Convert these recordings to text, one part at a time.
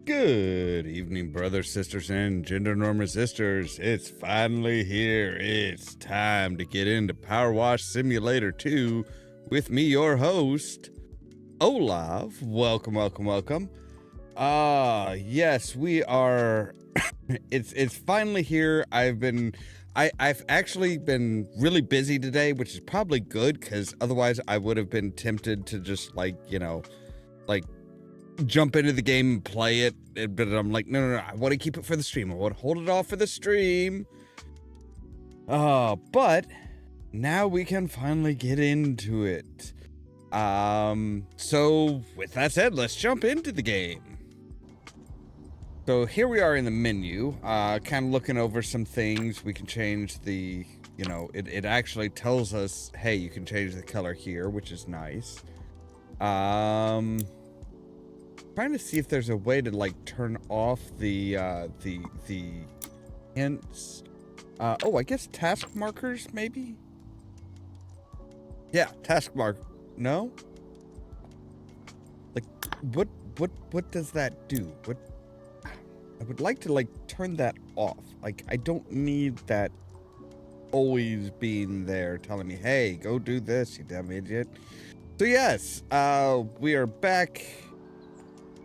Good evening, brothers, sisters, and gender norm resistors. It's finally here. It's time to get into Powerwash Simulator 2 with me, your host, Ollamh. Welcome, welcome, welcome. Yes, we are. It's finally here. I've actually been really busy today, which is probably good because otherwise I would have been tempted to just like jump into the game and play it, but I'm like, no, I want to keep it for the stream. I want to hold it off for the stream. But now we can finally get into it. So with that said, let's jump into the game. So here we are in the menu, kind of looking over some things. We can change the, it actually tells us, hey, you can change the color here, which is nice. Trying to see if there's a way to like turn off the hints. Oh, I guess task markers maybe. Yeah, task mark. No. Like, what does that do? What? I would like to like turn that off. Like, I don't need that always being there telling me, hey, go do this, you dumb idiot. So yes, we are back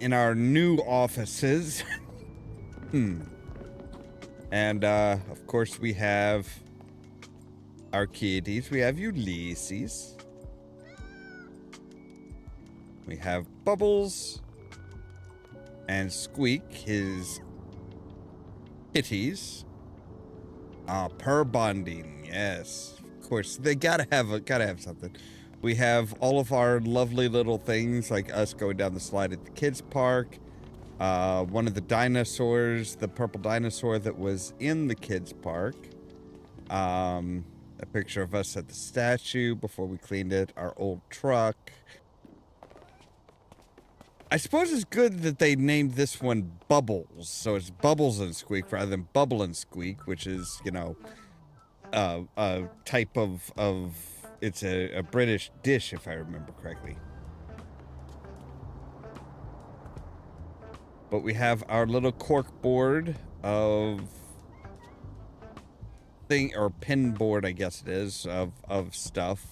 in our new offices. And of course we have our kiddies. We have Ulysses. We have Bubbles and Squeak, his kitties. Per bonding, yes. Of course, they gotta have something. We have all of our lovely little things, like us going down the slide at the kids' park. One of the dinosaurs, the purple dinosaur that was in the kids' park. A picture of us at the statue before we cleaned it. Our old truck. I suppose it's good that they named this one Bubbles. So it's Bubbles and Squeak rather than Bubble and Squeak, which is, a type of it's a British dish, if I remember correctly. But we have our little cork board of thing, or pin board, I guess it is, of stuff.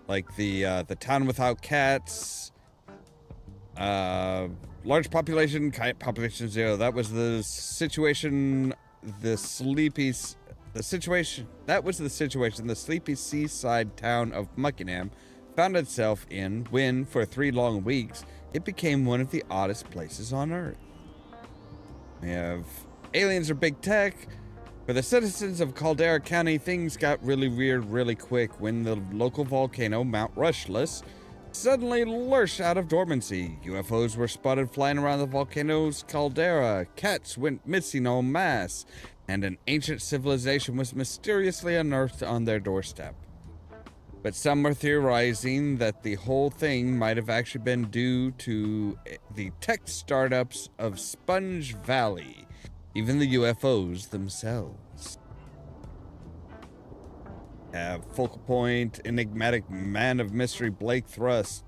Like the town without cats. Large population, kite population 0. That was the situation, the sleepy seaside town of Muckingham found itself in when, for 3 long weeks, it became one of the oddest places on Earth. We have aliens are big tech. For the citizens of Caldera County, things got really weird really quick when the local volcano, Mount Rushless, suddenly lurched out of dormancy. UFOs were spotted flying around the volcano's caldera. Cats went missing en masse. And an ancient civilization was mysteriously unearthed on their doorstep. But some are theorizing that the whole thing might have actually been due to the tech startups of Sponge Valley, even the UFOs themselves. Have focal point, enigmatic man of mystery Blake Thrust.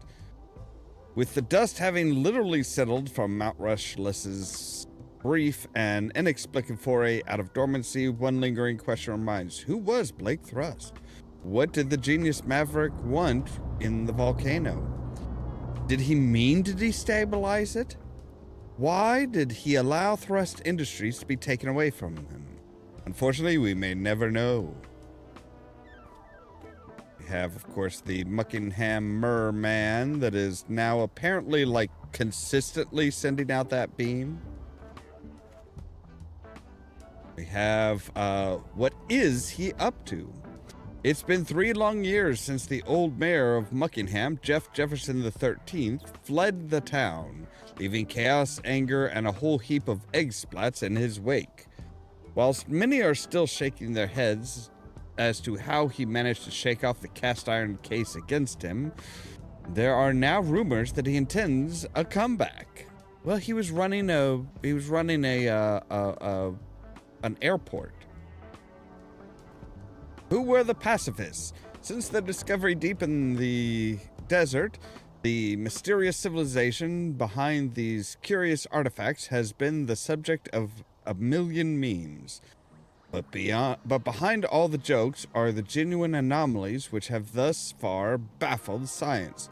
With the dust having literally settled from Mount Rushless's brief and inexplicable foray out of dormancy, one lingering question remains: who was Blake Thrust? What did the genius maverick want in the volcano? Did he mean to destabilize it? Why did he allow Thrust Industries to be taken away from him? Unfortunately, we may never know. We have, of course, the Muckingham Merman that is now apparently, like, consistently sending out that beam. We have, what is he up to? It's been 3 long years since the old mayor of Muckingham, Jeff Jefferson XIII, fled the town, leaving chaos, anger, and a whole heap of egg splats in his wake. Whilst many are still shaking their heads as to how he managed to shake off the cast iron case against him, there are now rumors that he intends a comeback. Well, he was running an airport. Who were the pacifists? Since their discovery deep in the desert, The mysterious civilization behind these curious artifacts has been the subject of a million memes. But behind all the jokes are the genuine anomalies which have thus far baffled science.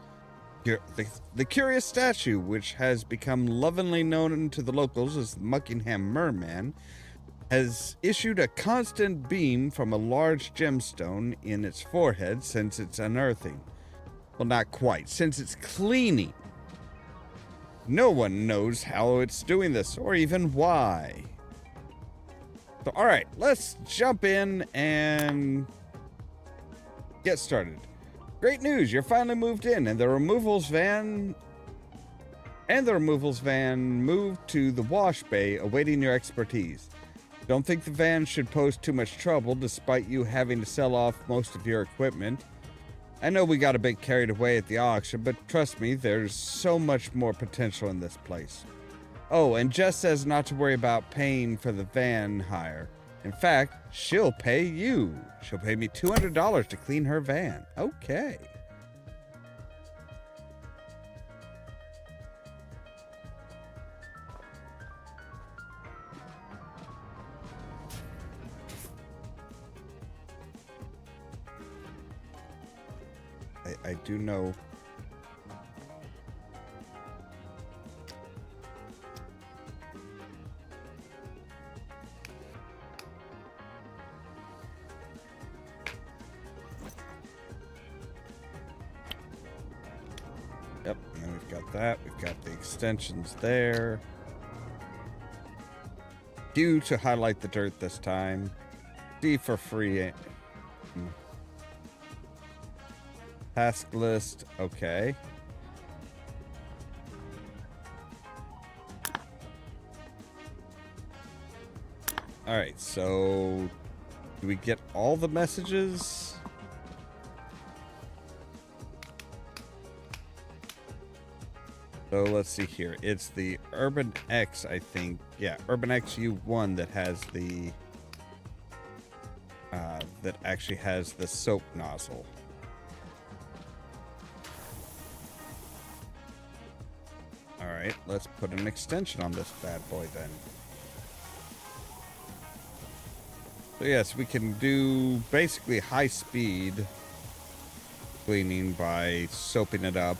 The curious statue, which has become lovingly known to the locals as the Muckingham Merman, has issued a constant beam from a large gemstone in its forehead since its unearthing. Well, not quite, since its cleaning. No one knows how it's doing this, or even why. So, alright, let's jump in and get started. Great news, you're finally moved in, and the removals van moved to the wash bay awaiting your expertise. Don't think the van should pose too much trouble despite you having to sell off most of your equipment. I know we got a bit carried away at the auction, but trust me, there's so much more potential in this place. Oh, and Jess says not to worry about paying for the van hire. In fact, she'll pay you. She'll pay me $200 to clean her van. Okay. I do know. Yep, and we've got that. We've got the extensions there. Q to highlight the dirt this time. D for free. Task list, okay. Alright, so do we get all the messages? So let's see here. It's the Urban X, I think. Yeah, Urban X U1 that has the that actually has the soap nozzle. Alright, let's put an extension on this bad boy then. So yes, we can do basically high speed cleaning by soaping it up.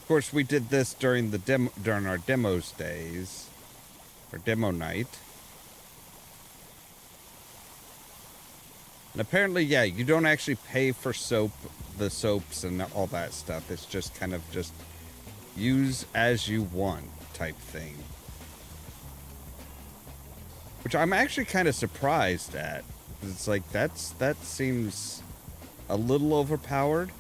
Of course, we did this during the during our demos days. Or demo night. And apparently, yeah, you don't actually pay for the soaps and all that stuff. It's just kind of just use as you want type thing. Which I'm actually kind of surprised at. It's like, that seems a little overpowered.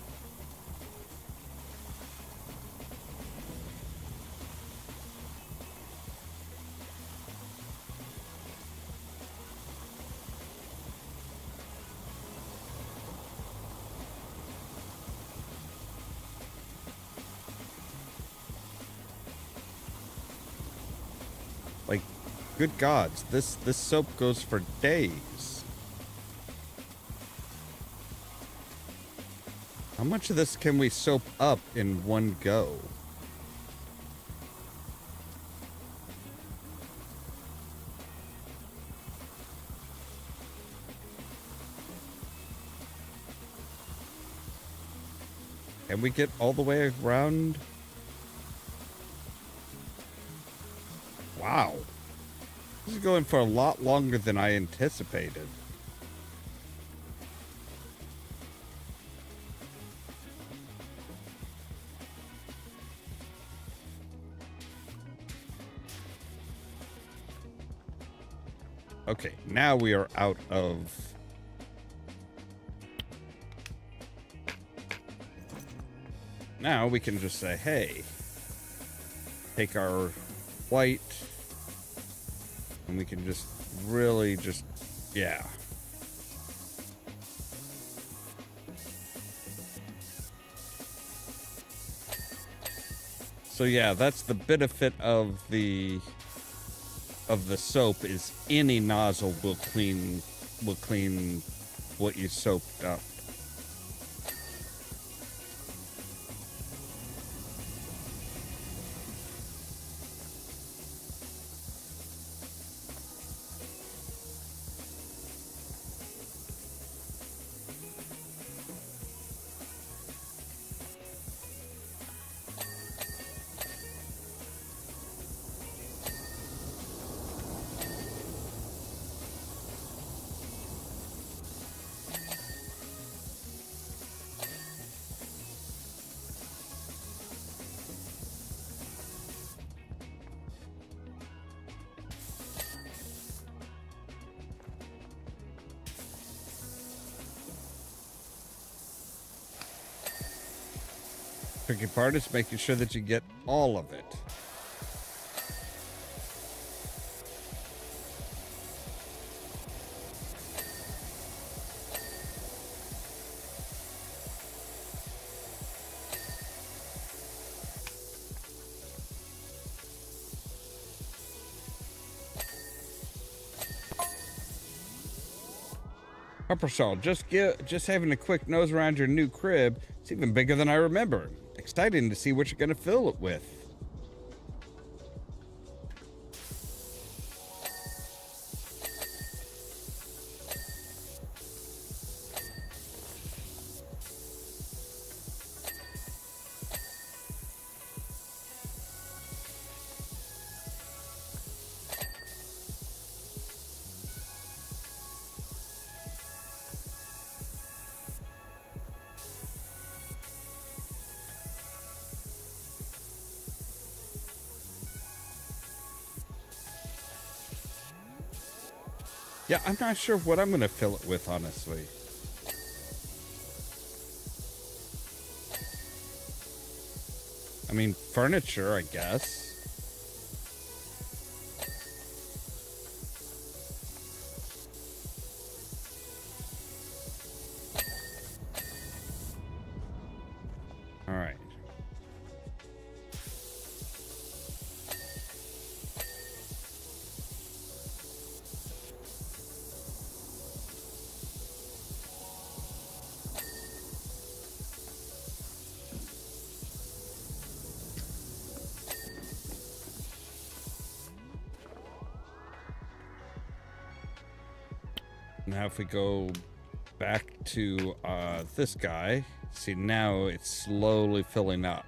Like, good gods, this soap goes for days. How much of this can we soap up in one go? Can we get all the way around? Wow. This is going for a lot longer than I anticipated. Okay, now we are out of... Now we can just say, hey, take our white, and we can just really just, yeah. So yeah, that's the benefit of the soap is any nozzle will clean what you soaped up. Tricky part is making sure that you get all of it. Upper Shaw, just having a quick nose around your new crib. It's even bigger than I remember. Exciting to see what you're gonna fill it with. Yeah, I'm not sure what I'm gonna fill it with, honestly. I mean, furniture, I guess. All right. Now if we go back to this guy, see now it's slowly filling up.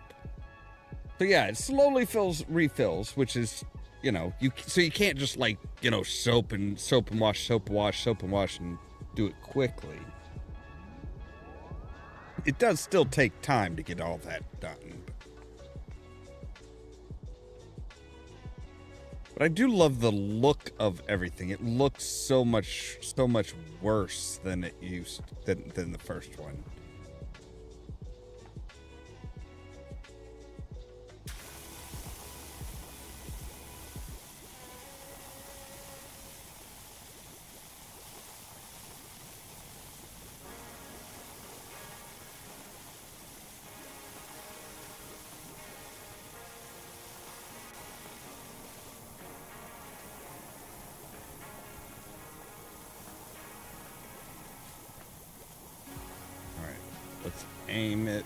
So yeah, it slowly refills, which is, you know, you can't just like, you know, soap and wash and do it quickly. It does still take time to get all that done. But I do love the look of everything. It looks so much worse than it used than the first one. Let's aim it.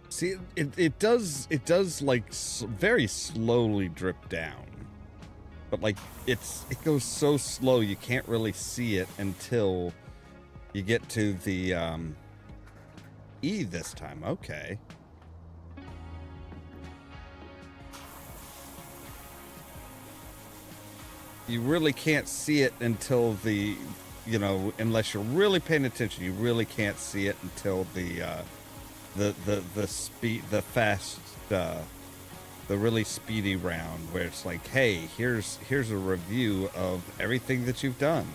See, it does like very slowly drip down, but like it goes so slow you can't really see it until you get to the E this time. Okay. you really can't see it until the, you know, unless you're really paying attention, you really can't see it until the speed, the fast, the really speedy round where it's like, hey, here's a review of everything that you've done.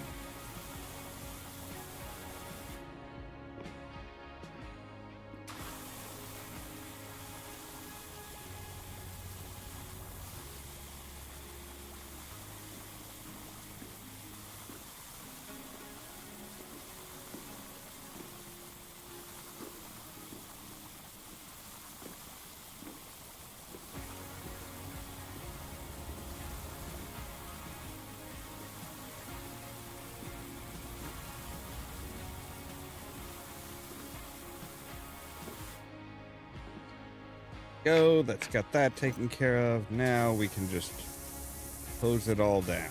Go, that's got that taken care of. Now we can just close it all down.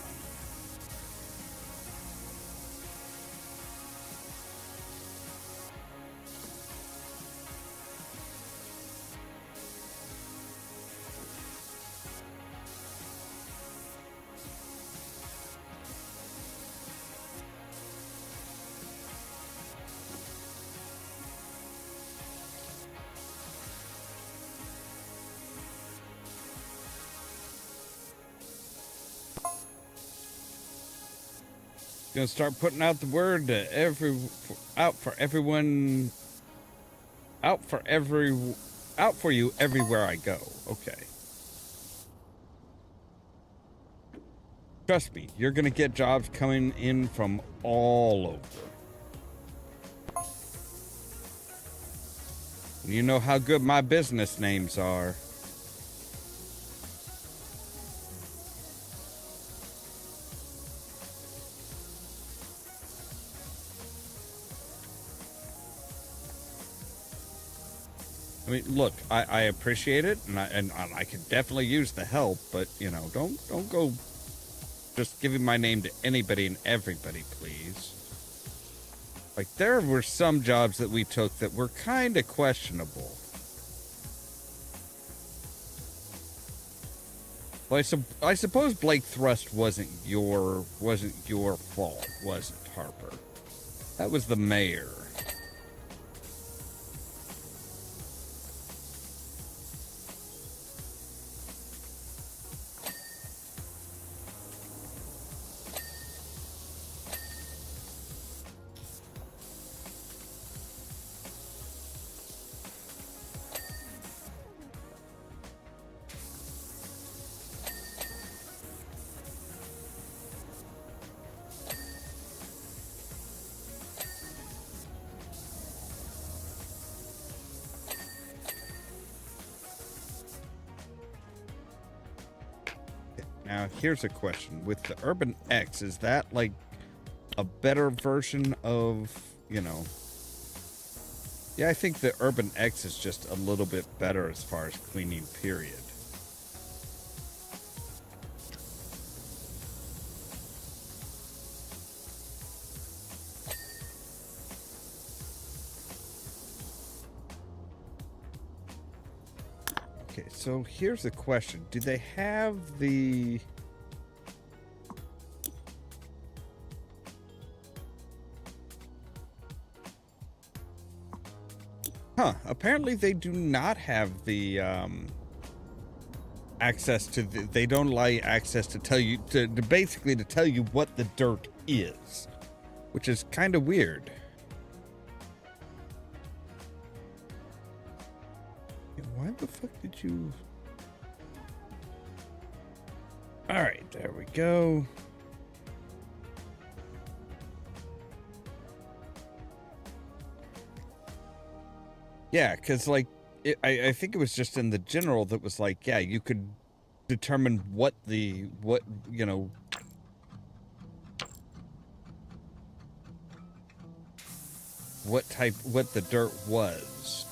Gonna start putting out the word to out for you everywhere I go. Okay. Trust me, you're gonna get jobs coming in from all over. You know how good my business names are. I mean, look, I appreciate it, and I can definitely use the help, but you know, don't go just giving my name to anybody and everybody, please. Like, there were some jobs that we took that were kind of questionable. Well, I suppose Blake Thrust wasn't your fault, was it, Harper? That was the mayor. Now, here's a question. With the Urban X, is that like a better version of, you know... Yeah, I think the Urban X is just a little bit better as far as cleaning, period. Okay, so here's the question. Do they have the... Huh, apparently they do not have the, access to the... They don't allow you access to tell you... To basically to tell you what the dirt is. Which is kind of weird. Why the fuck did you... Alright, there we go. Yeah, because, like, I think it was just in the general that was like, yeah, you could determine what the what the dirt was.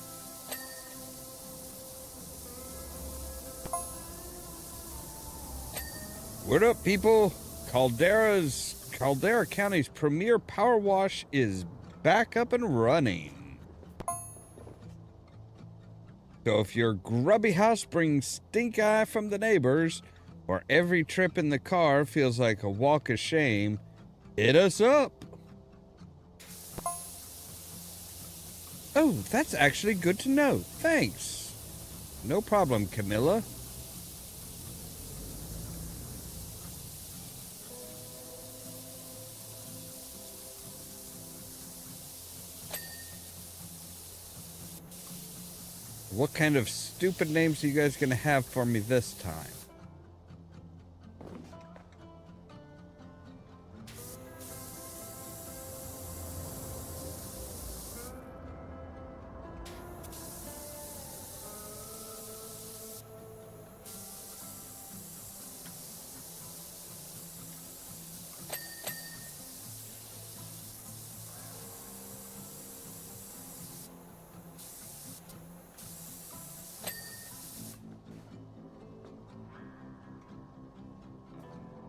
What up, people? Caldera County's premier power wash is back up and running. So if your grubby house brings stink eye from the neighbors, or every trip in the car feels like a walk of shame, hit us up. Oh, that's actually good to know. Thanks. No problem, Camilla. What kind of stupid names are you guys gonna have for me this time?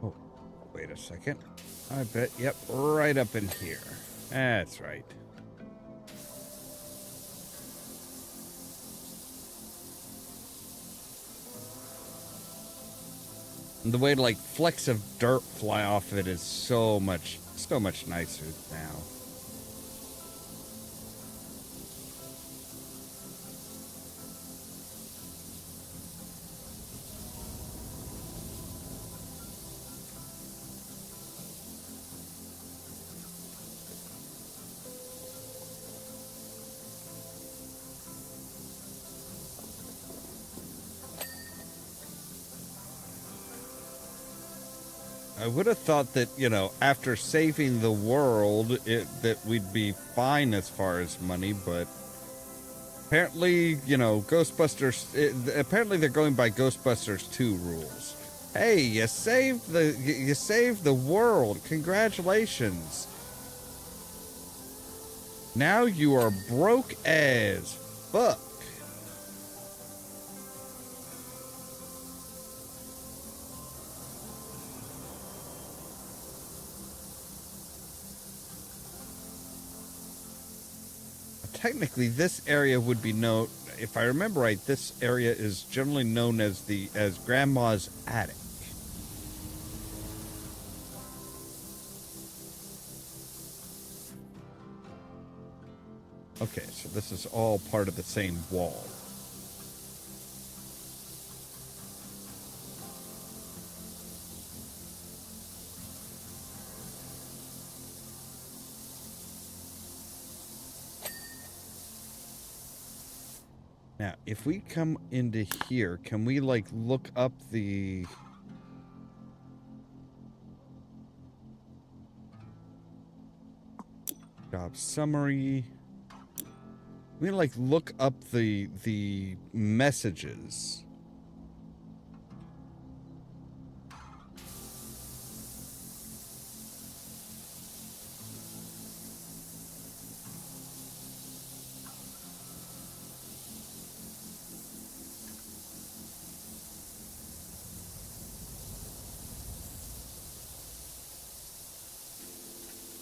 Oh, wait a second. I bet, yep, right up in here. That's right. And the way like flecks of dirt fly off of it is so much nicer now. I would have thought that, you know, after saving the world, that we'd be fine as far as money, but apparently, you know, apparently they're going by Ghostbusters 2 rules. Hey, you saved the world. Congratulations. Now you are broke as fuck. Technically, this area would be known, if I remember right, this area is generally known as Grandma's attic. Okay, so this is all part of the same wall. Now, if we come into here, can we, like, look up the... job summary? We like look up the messages.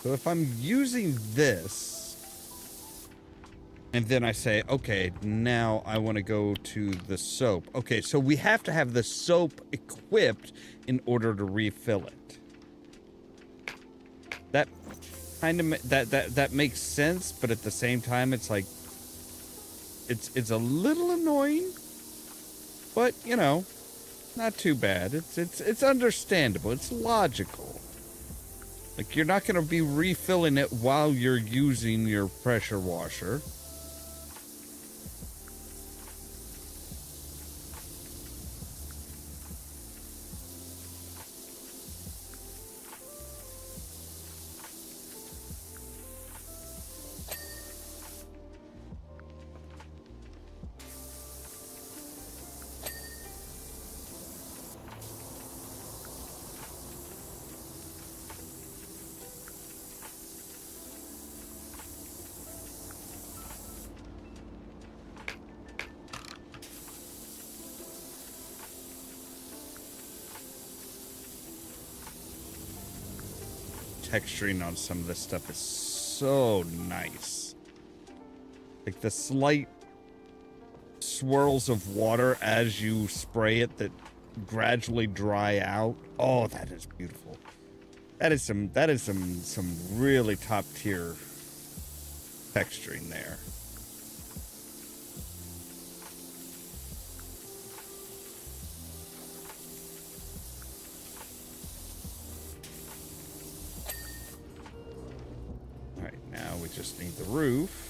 So if I'm using this, and then I say, okay, now I want to go to the soap. Okay, so we have to have the soap equipped in order to refill it. That kind of that makes sense, but at the same time, it's like it's a little annoying, but you know, not too bad. It's understandable. It's logical. Like, you're not going to be refilling it while you're using your pressure washer. Texturing on some of this stuff is so nice. Like the slight swirls of water as you spray it that gradually dry out. Oh, that is beautiful. That is some really top tier texturing there. All right, now we just need the roof.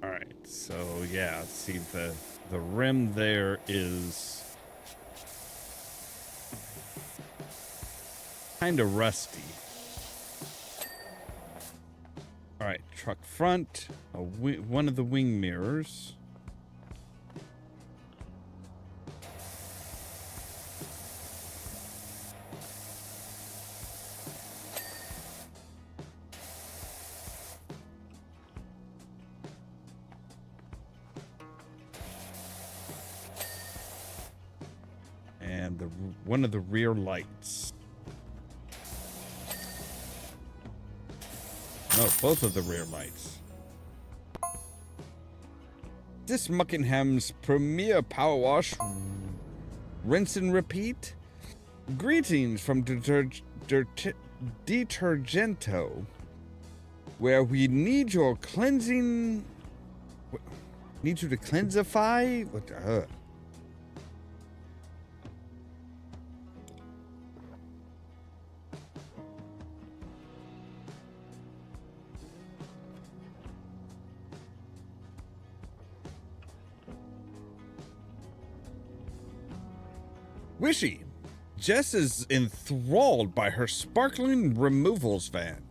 All right, so yeah, see the rim there is kind of rusty. All right, truck front, one of the wing mirrors. And one of the rear lights. No, both of the rear lights. This Muckingham's premier power wash. Rinse and repeat. Greetings from Detergento, where we need your cleansing. Need you to cleansify. What? Wishy. Jess is enthralled by her sparkling removals van.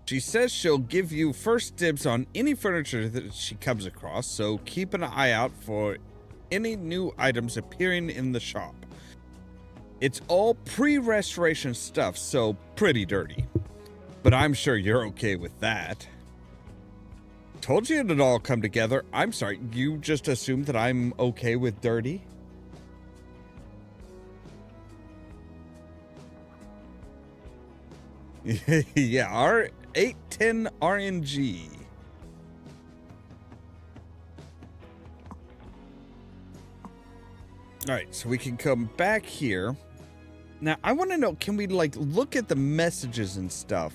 She says she'll give you first dibs on any furniture that she comes across, so keep an eye out for any new items appearing in the shop. It's all pre-restoration stuff, so pretty dirty. But I'm sure you're okay with that. Told you it'd all come together. I'm sorry, you just assumed that I'm okay with dirty? Yeah, R810 RNG. All right, so we can come back here. Now, I want to know, can we like look at the messages and stuff?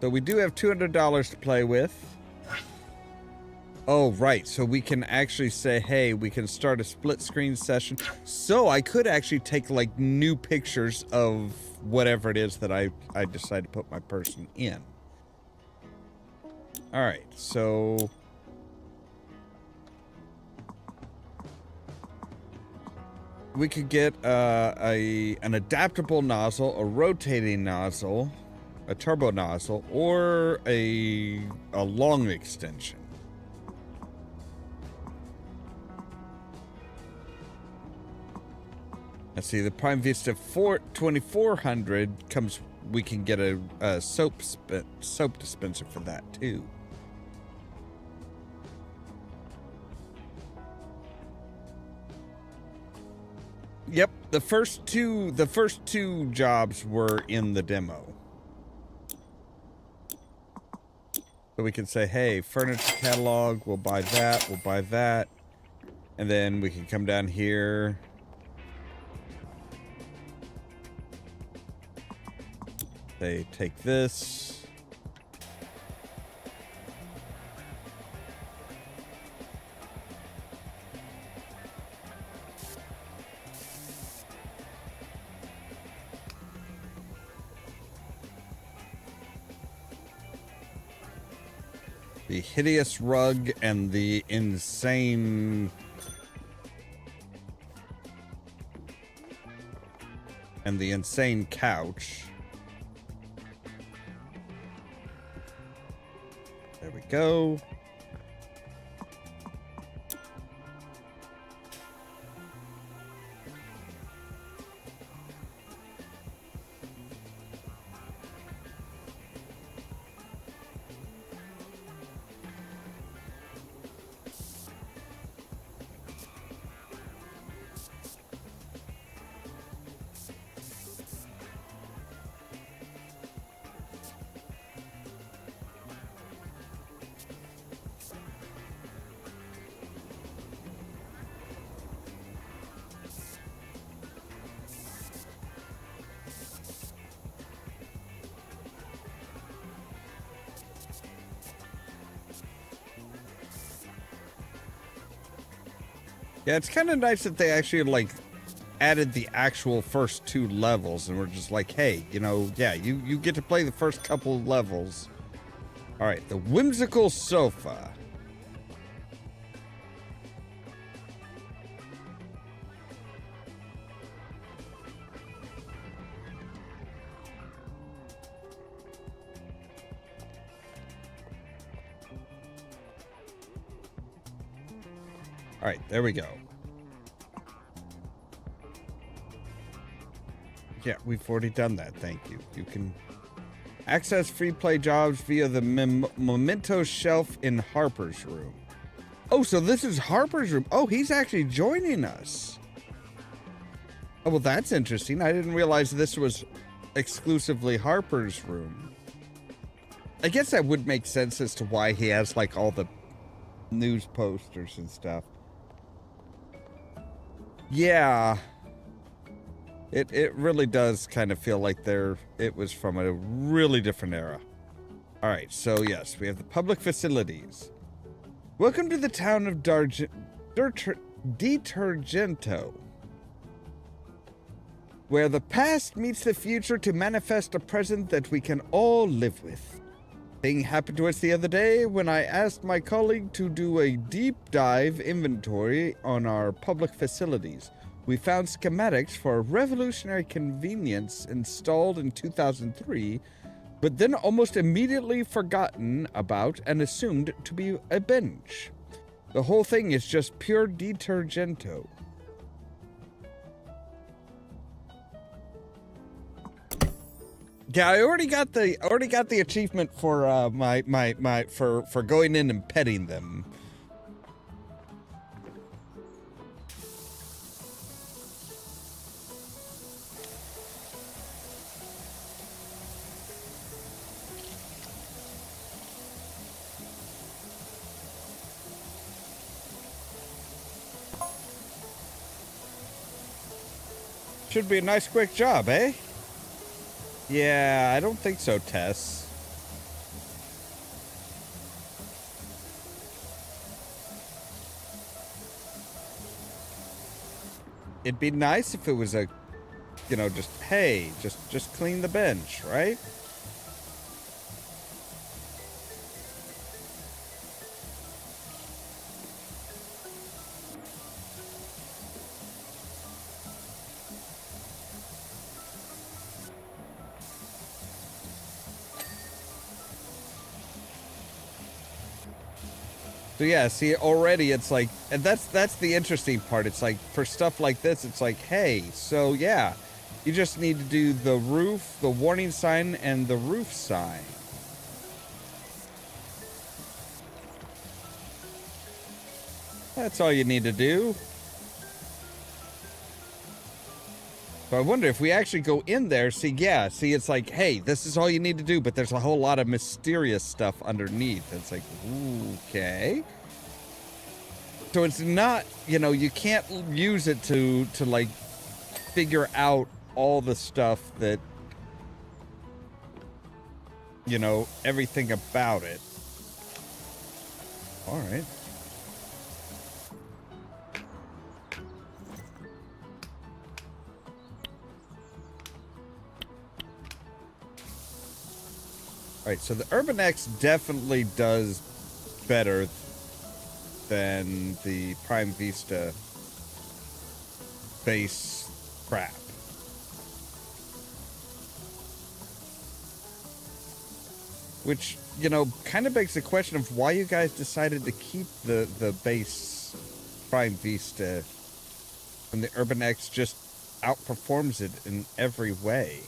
So we do have $200 to play with. Oh, right. So we can actually say, hey, we can start a split screen session. So I could actually take like new pictures of whatever it is that I decide to put my person in. All right. So we could get an adaptable nozzle, a rotating nozzle, a turbo nozzle, or a long extension. Let's see, the Prime Vista 2400 comes. We can get a soap dispenser for that too. Yep, the first two jobs were in the demo. So we can say, hey, furniture catalog, we'll buy that, and then we can come down here. They take this. The hideous rug and the insane... and the insane couch. There we go. Yeah, it's kind of nice that they actually, like, added the actual first 2 levels, and we're just like, hey, you know, yeah, you get to play the first couple levels. All right, the whimsical sofa. All right, there we go. Yeah, we've already done that. Thank you. You can access free play jobs via the memento shelf in Harper's room. Oh, so this is Harper's room. Oh, he's actually joining us. Oh, well, that's interesting. I didn't realize this was exclusively Harper's room. I guess that would make sense as to why he has, like, all the news posters and stuff. Yeah. It really does kind of feel like it was from a really different era. All right, so yes, we have the public facilities. Welcome to the town of Detergento, where the past meets the future to manifest a present that we can all live with. Thing happened to us the other day when I asked my colleague to do a deep dive inventory on our public facilities. We found schematics for a revolutionary convenience installed in 2003, but then almost immediately forgotten about and assumed to be a bench. The whole thing is just pure Detergento. Yeah, I already got the achievement for for going in and petting them. Should be a nice quick job, eh? Yeah, I don't think so, Tess. It'd be nice if it was a, you know, just, hey, just clean the bench, right? So yeah, see, already it's like, and that's the interesting part. It's like, for stuff like this, it's like, hey, so yeah, you just need to do the roof, the warning sign, and the roof sign. That's all you need to do. But I wonder if we actually go in there, see, it's like, hey, this is all you need to do, but there's a whole lot of mysterious stuff underneath. It's like, ooh, okay. So it's not, you know, you can't use it to like figure out all the stuff that, you know, everything about it. All right. All right, so the Urban X definitely does better than the Prime Vista base crap. Which, you know, kind of begs the question of why you guys decided to keep the base Prime Vista when the Urban X just outperforms it in every way.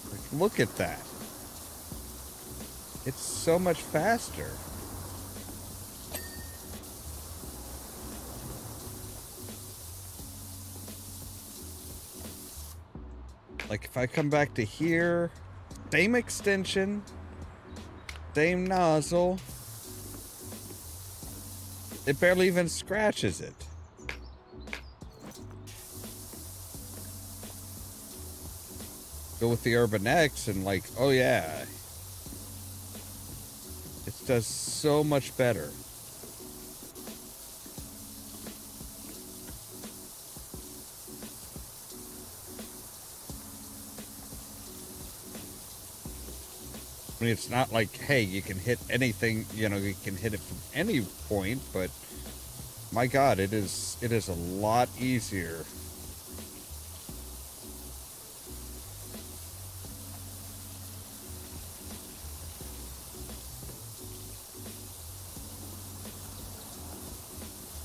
Like, look at that. It's so much faster. Like, if I come back to here, same extension, same nozzle, it barely even scratches it. Go with the Urban X and like, oh yeah, it does so much better. I mean, it's not like, hey, you can hit anything, you know, you can hit it from any point, but my God, it is a lot easier.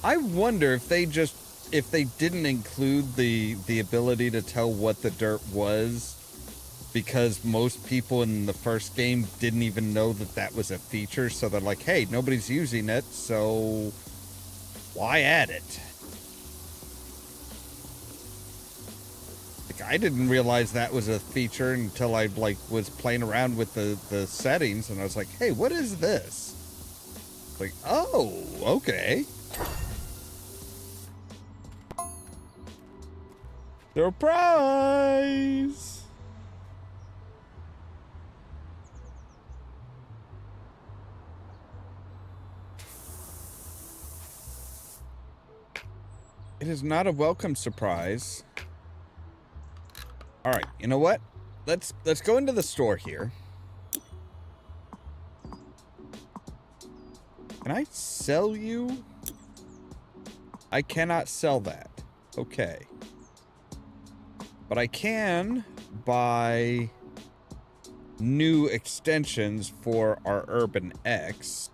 I wonder if they didn't include the ability to tell what the dirt was, because most people in the first game didn't even know that was a feature, so they're like, hey, nobody's using it, so why add it? Like, I didn't realize that was a feature until I like was playing around with the settings, and I was like, hey, what is this? Like, oh, okay. Surprise! It is not a welcome surprise. All right, you know what? Let's go into the store here. Can I sell you? I cannot sell that. Okay. But I can buy new extensions for our Urban X.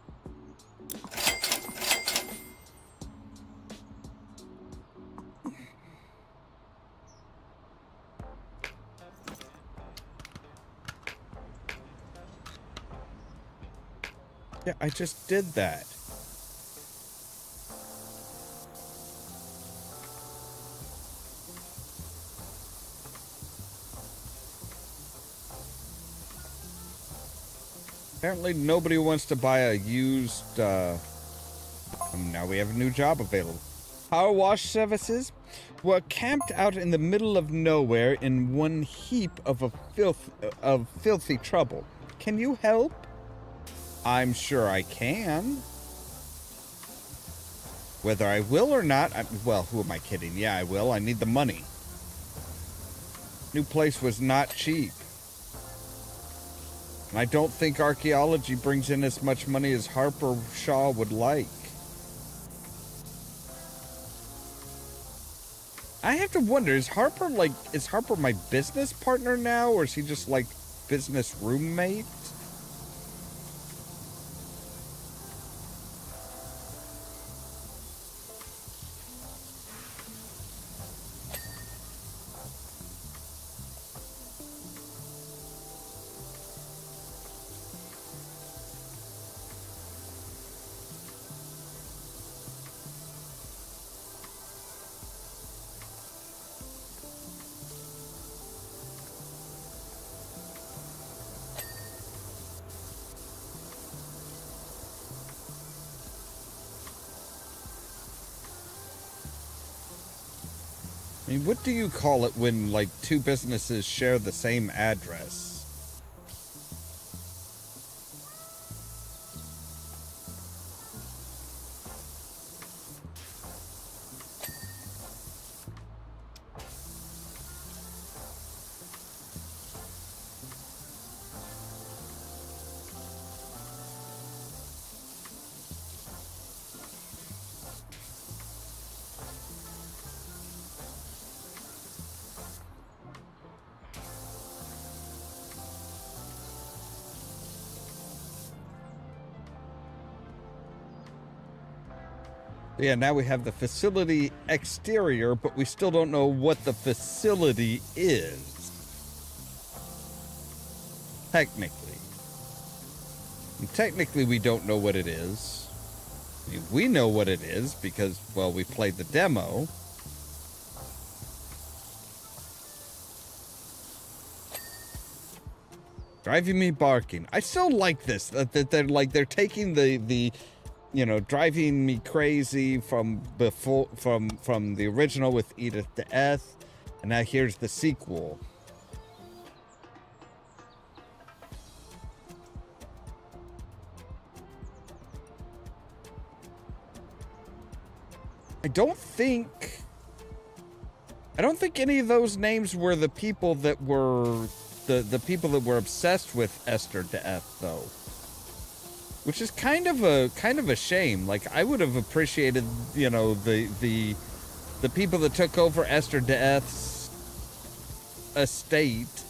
Yeah, I just did that. Apparently nobody wants to buy a used, now we have a new job available. Powerwash services? We're camped out in the middle of nowhere in one heap of filthy trouble. Can you help? I'm sure I can. Whether I will or not, well, who am I kidding? Yeah, I will. I need the money. New place was not cheap. And I don't think archaeology brings in as much money as Harper Shaw would like. I have to wonder, is Harper my business partner now, or is he just like business roommate? I mean, what do you call it when, like, two businesses share the same address? Yeah, now we have the facility exterior, but we still don't know what the facility is. Technically. And technically, we don't know what it is. I mean, we know what it is because, well, we played the demo. Driving me barking. I still like this. That they're taking the you know, driving me crazy from before from the original with Edith the Eth, and now here's the sequel. I don't think any of those names were the people that were the people that were obsessed with Esther de Eth, though, which is kind of a shame. Like, I would have appreciated, you know, the people that took over Esther de Eth's estate,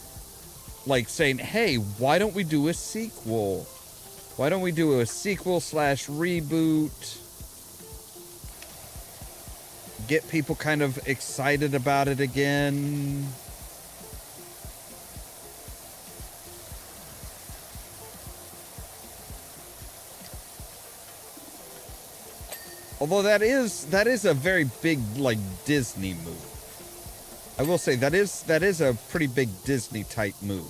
like saying, "Hey, why don't we do a sequel? Why don't we do a sequel / reboot? Get people kind of excited about it again." Although that is a very big, like, Disney move. I will say that is a pretty big Disney type move.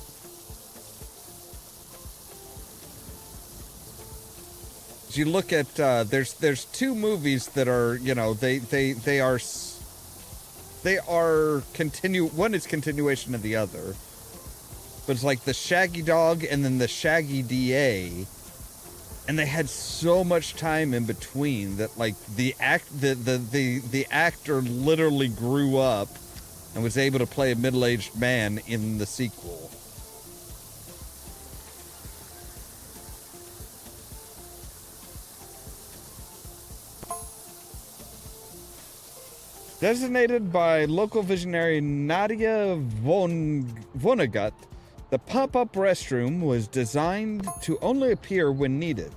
As you look at there's two movies that are, you know, they are one is continuation of the other. But it's like the Shaggy Dog and then the Shaggy DA. And they had so much time in between that, like, the actor literally grew up and was able to play a middle-aged man in the sequel. Designated by local visionary Nadia Vonnegut, the pop-up restroom was designed to only appear when needed.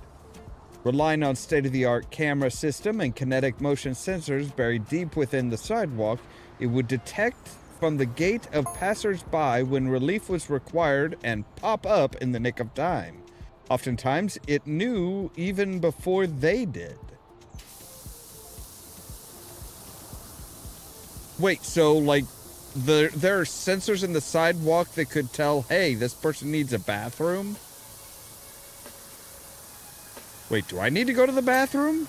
Relying on state-of-the-art camera system and kinetic motion sensors buried deep within the sidewalk, it would detect from the gate of passers-by when relief was required and pop up in the nick of time. Oftentimes, it knew even before they did. Wait, so, like, there are sensors in the sidewalk that could tell, hey, this person needs a bathroom? Wait, do I need to go to the bathroom?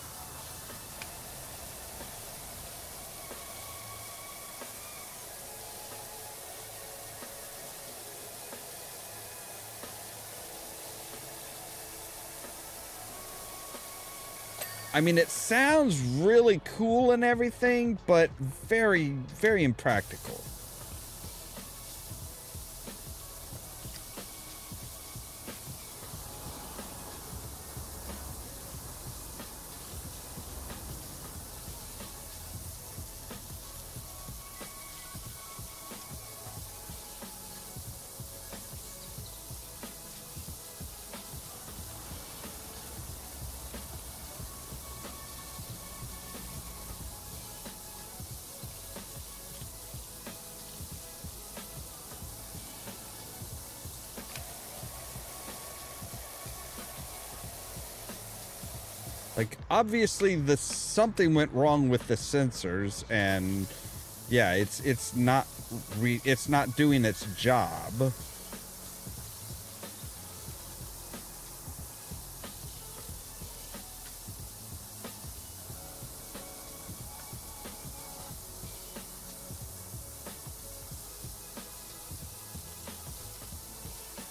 I mean, it sounds really cool and everything, but very, very impractical. Like, obviously, something went wrong with the sensors, and yeah, it's not doing its job.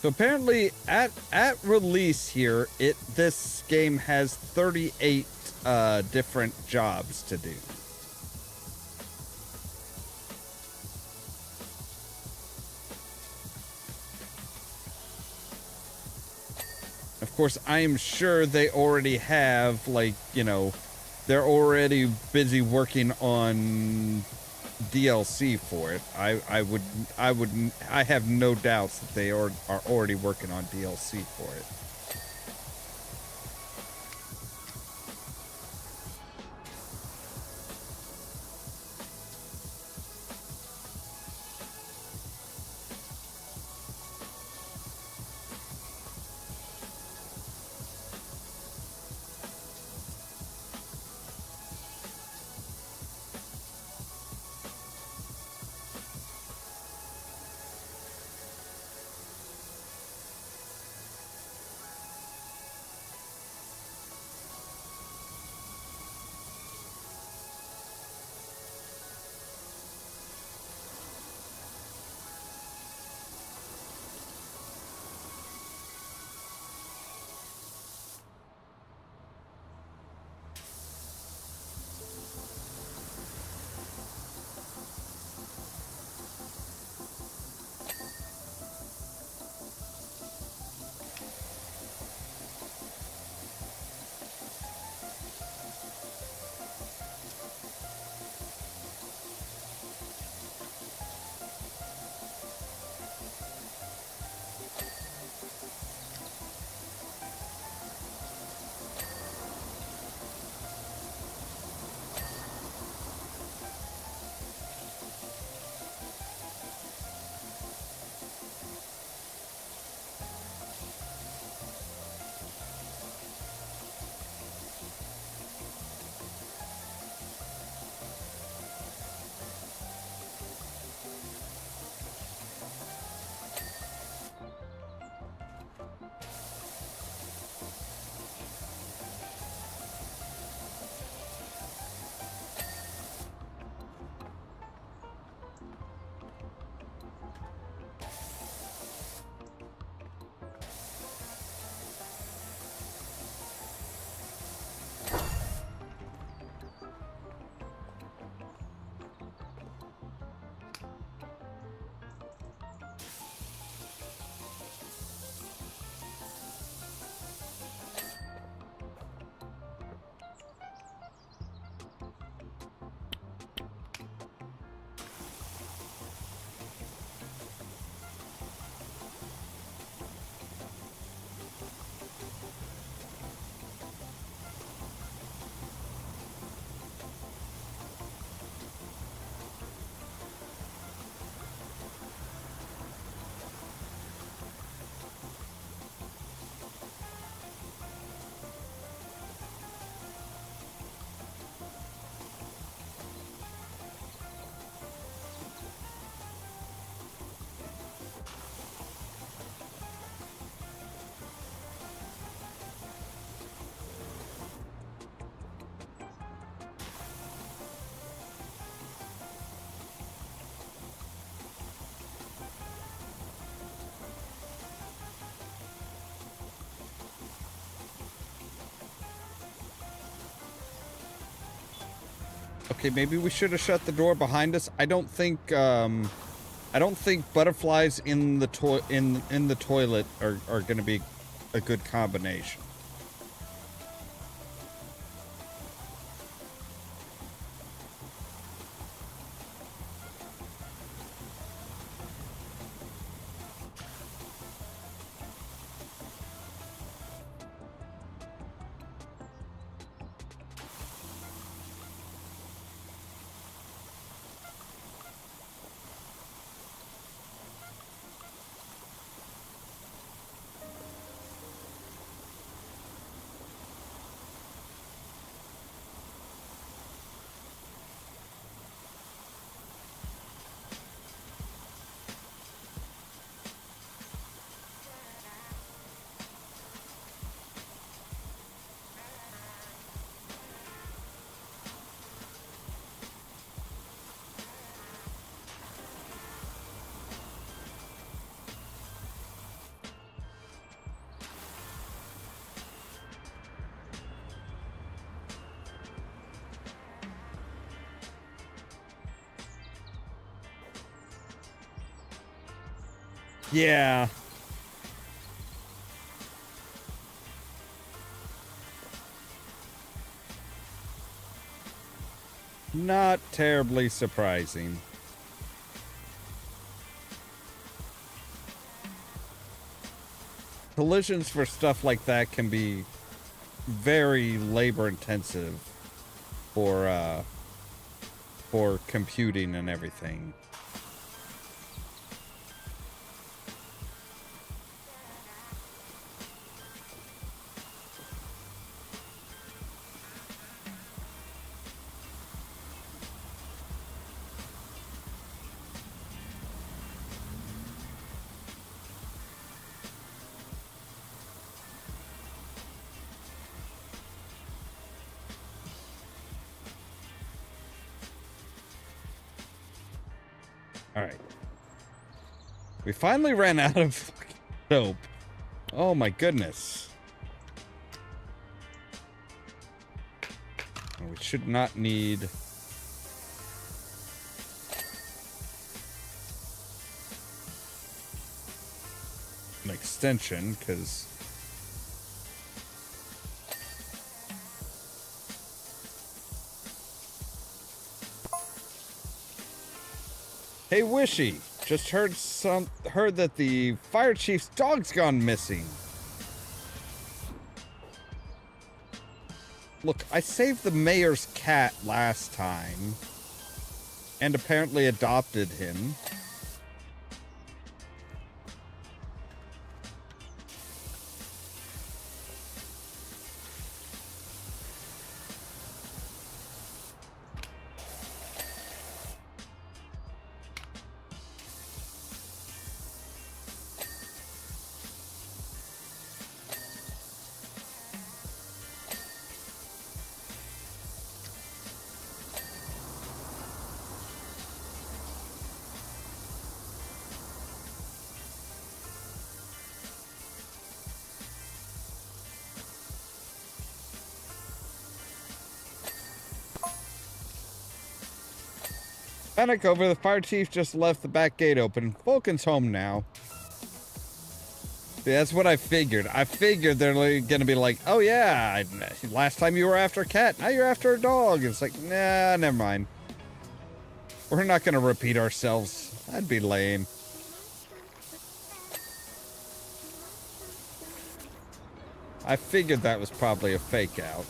So apparently, at release here, this game has 38 different jobs to do. Of course, I am sure they already have, like, you know, they're already busy working on DLC for it. I have no doubts that they are already working on DLC for it. Okay, maybe we should have shut the door behind us. I don't think butterflies in the in the toilet are going to be a good combination. Yeah. Not terribly surprising. Collisions for stuff like that can be very labor intensive for computing and everything. All right. We finally ran out of soap. Oh my goodness. We should not need an extension because hey Wishy, just heard that the fire chief's dog's gone missing. Look, I saved the mayor's cat last time and apparently adopted him. Panic over, the fire chief just left the back gate open. Vulcan's home now. See, that's what I figured. I figured they're gonna be like, oh yeah, last time you were after a cat, now you're after a dog. It's like, nah, never mind. We're not gonna repeat ourselves. That'd be lame. I figured that was probably a fake out.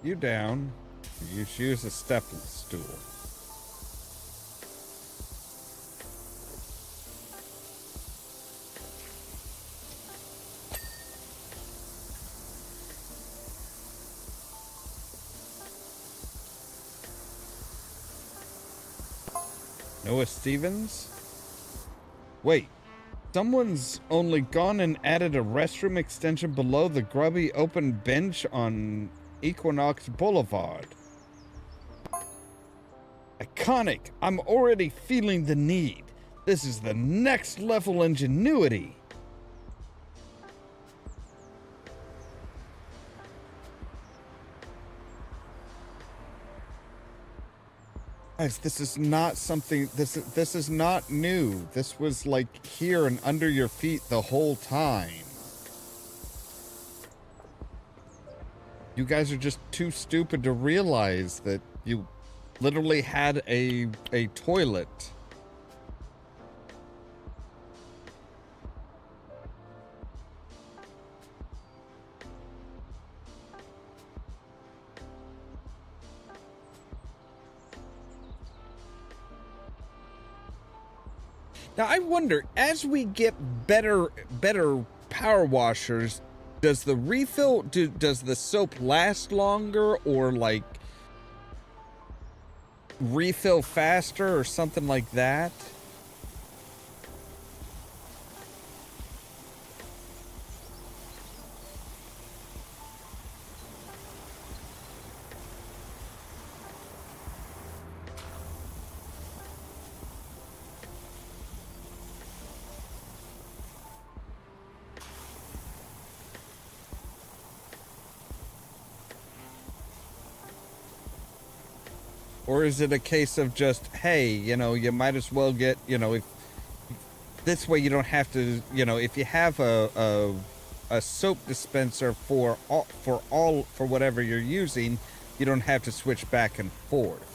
you down. You use a step stool. Noah Stevens? Wait, someone's only gone and added a restroom extension below the grubby open bench on Equinox Boulevard. Iconic! I'm already feeling the need. This is the next level ingenuity. Guys, this is not something, this is not new. This was like here and under your feet the whole time. You guys are just too stupid to realize that you literally had a toilet. Now I wonder, as we get better power washers, does the refill, does the soap last longer, or like refill faster or something like that? Or is it a case of just, hey, you know, you might as well get, you know, if this way you don't have to, you know, if you have a soap dispenser for whatever you're using, you don't have to switch back and forth.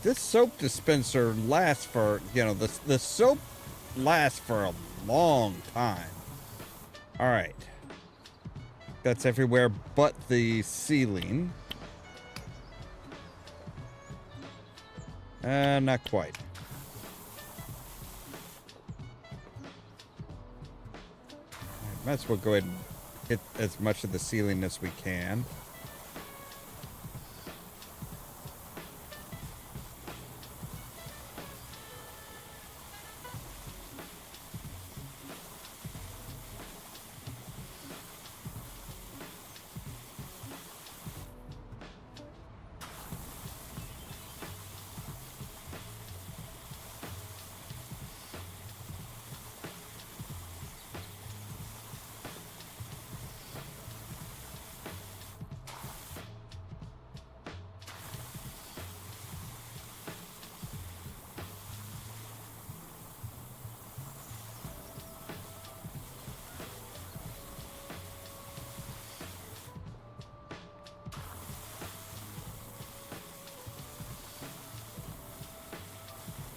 This soap dispenser lasts for, you know, the soap lasts for a long time. All right. That's everywhere but the ceiling. Not quite. Might as well go ahead and hit as much of the ceiling as we can.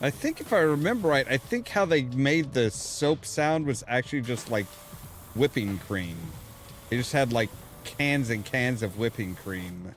I think if I remember right, I think how they made the soap sound was actually just like whipping cream. They just had like cans and cans of whipping cream.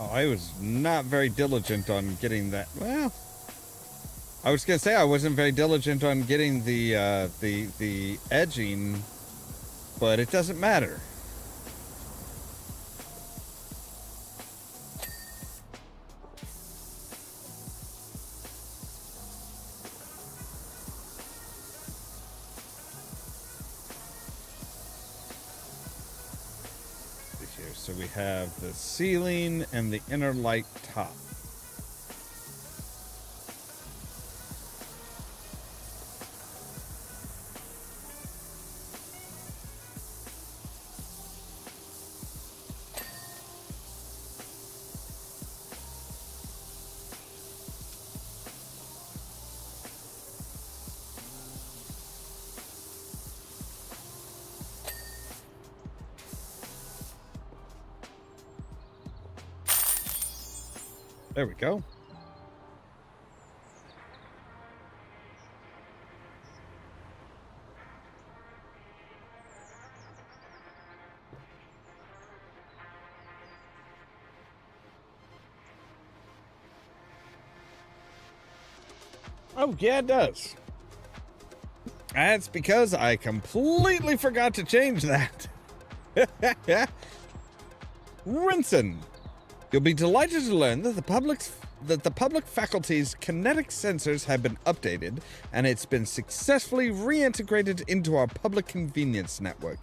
Wow, I was not very diligent on getting that. Well, I was gonna say I wasn't very diligent on getting the edging, but it doesn't matter. Here, so we have the ceiling and the inner light top. There we go. Oh, yeah, it does. That's because I completely forgot to change that. Rinson. You'll be delighted to learn that the public faculty's kinetic sensors have been updated, and it's been successfully reintegrated into our public convenience network,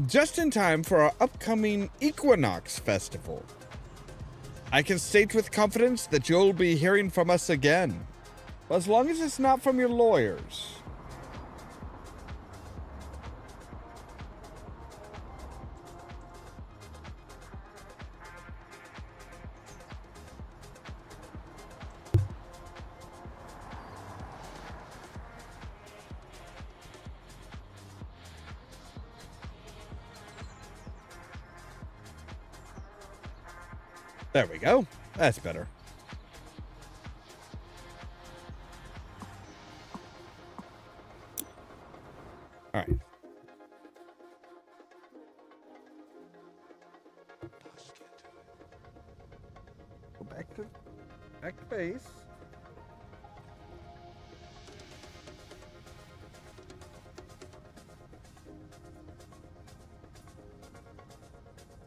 just in time for our upcoming Equinox Festival. I can state with confidence that you'll be hearing from us again, as long as it's not from your lawyers. There we go. That's better. All right. Go back to base.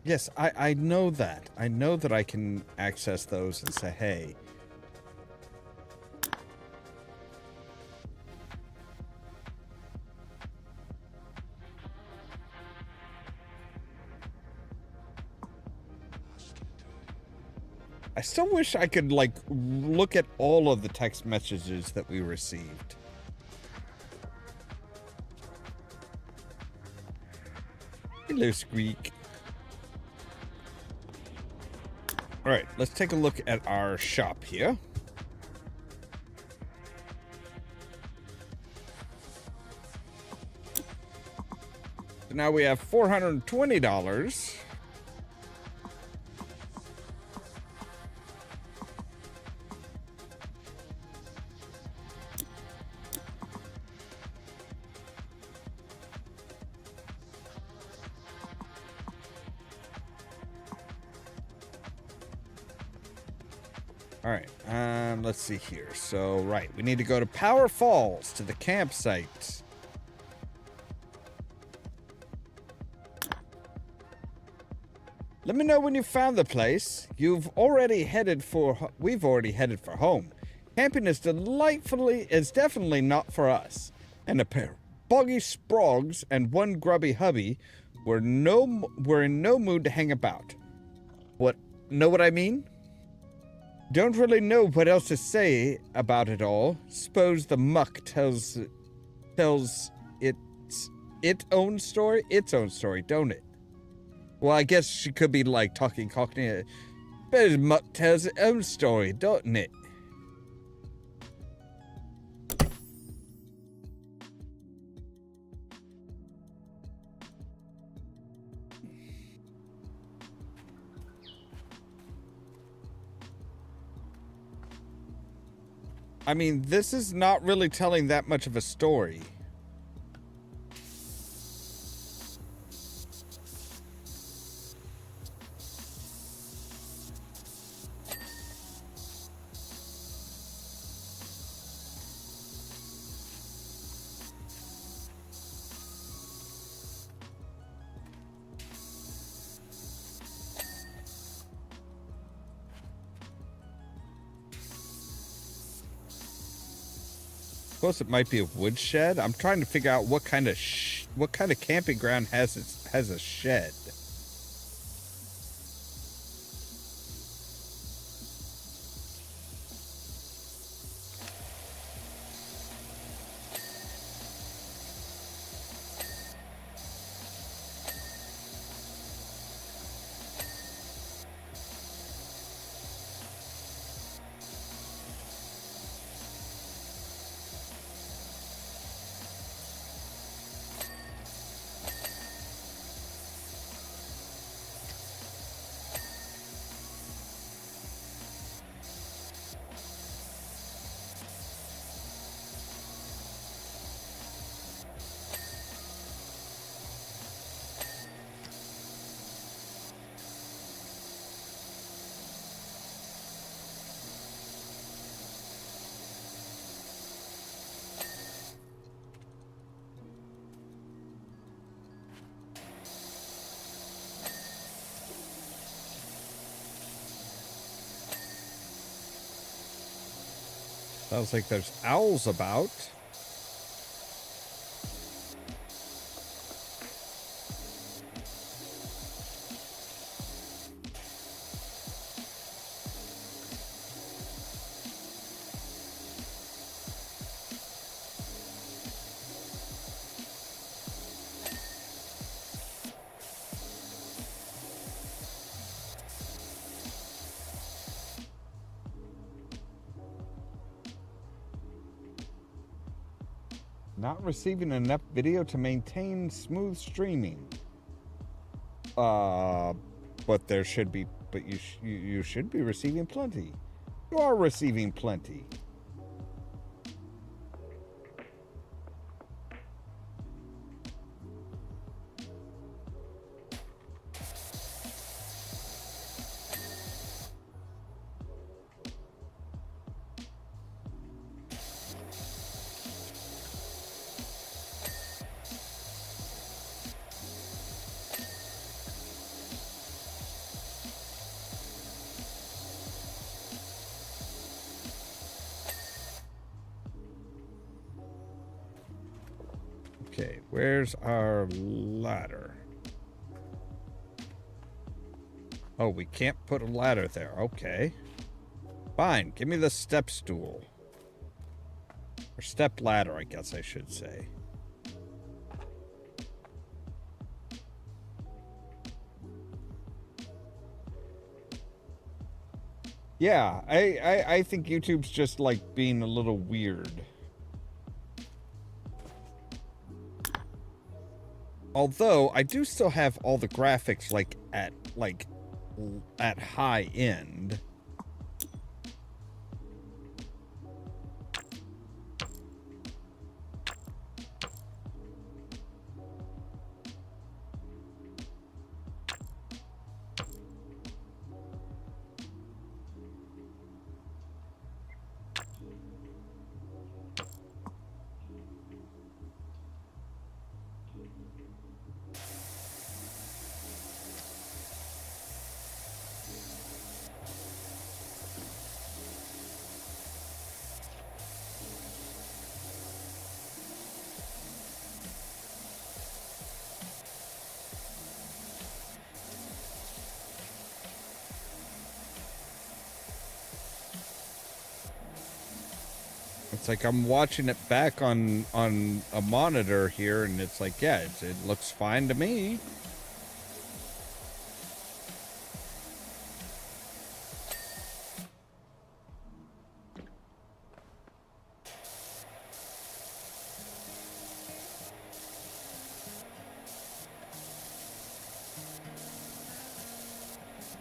Yes, I know that. I know that I can access those and say, hey. I still wish I could, like, look at all of the text messages that we received. Hello, Squeak. All right, let's take a look at our shop here. So now we have $420. All right, let's see here. So, right, we need to go to Power Falls to the campsite. Let me know when you found the place. We've already headed for home. Camping is definitely not for us. And a pair of boggy sprogs and one grubby hubby were in no mood to hang about. Know what I mean? Don't really know what else to say about it all. Suppose the muck tells its own story, don't it? Well, I guess she could be like talking Cockney. But muck tells its own story, doesn't it? I mean, this is not really telling that much of a story. Suppose it might be a woodshed. I'm trying to figure out what kind of camping ground has a shed. Sounds like there's owls about. Not receiving enough video to maintain smooth streaming. But there should be, but you should be receiving plenty. You are receiving plenty. Okay, where's our ladder? Oh, we can't put a ladder there. Okay. Fine, give me the step stool. Or step ladder, I guess I should say. Yeah, I think YouTube's just like being a little weird. Although I do still have all the graphics at high end. It's like I'm watching it back on a monitor here, and it's like, yeah, it looks fine to me.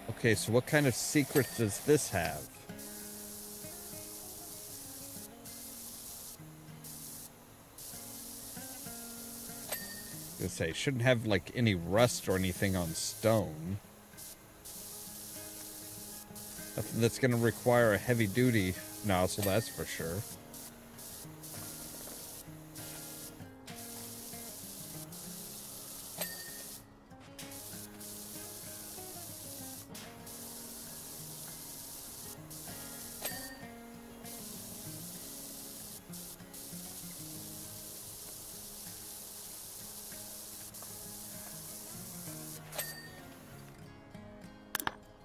Okay, so what kind of secrets does this have? I was gonna say, shouldn't have like any rust or anything on stone. Nothing that's gonna require a heavy duty nozzle, that's for sure.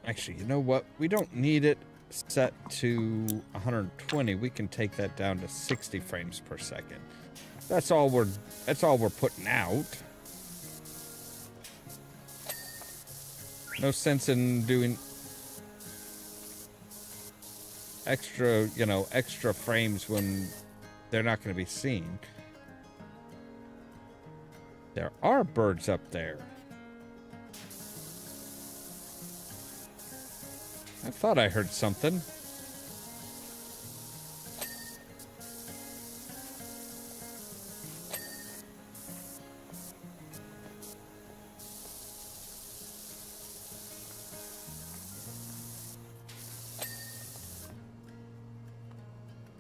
Actually, you know what? We don't need it set to 120. We can take that down to 60 frames per second. That's all we're putting out. No sense in doing extra frames when they're not going to be seen. There are birds up there. I thought I heard something.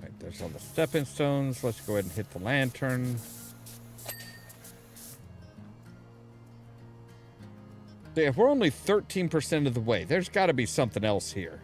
Right, there's all the stepping stones. Let's go ahead and hit the lantern. Yeah, we're only 13% of the way. There's got to be something else here.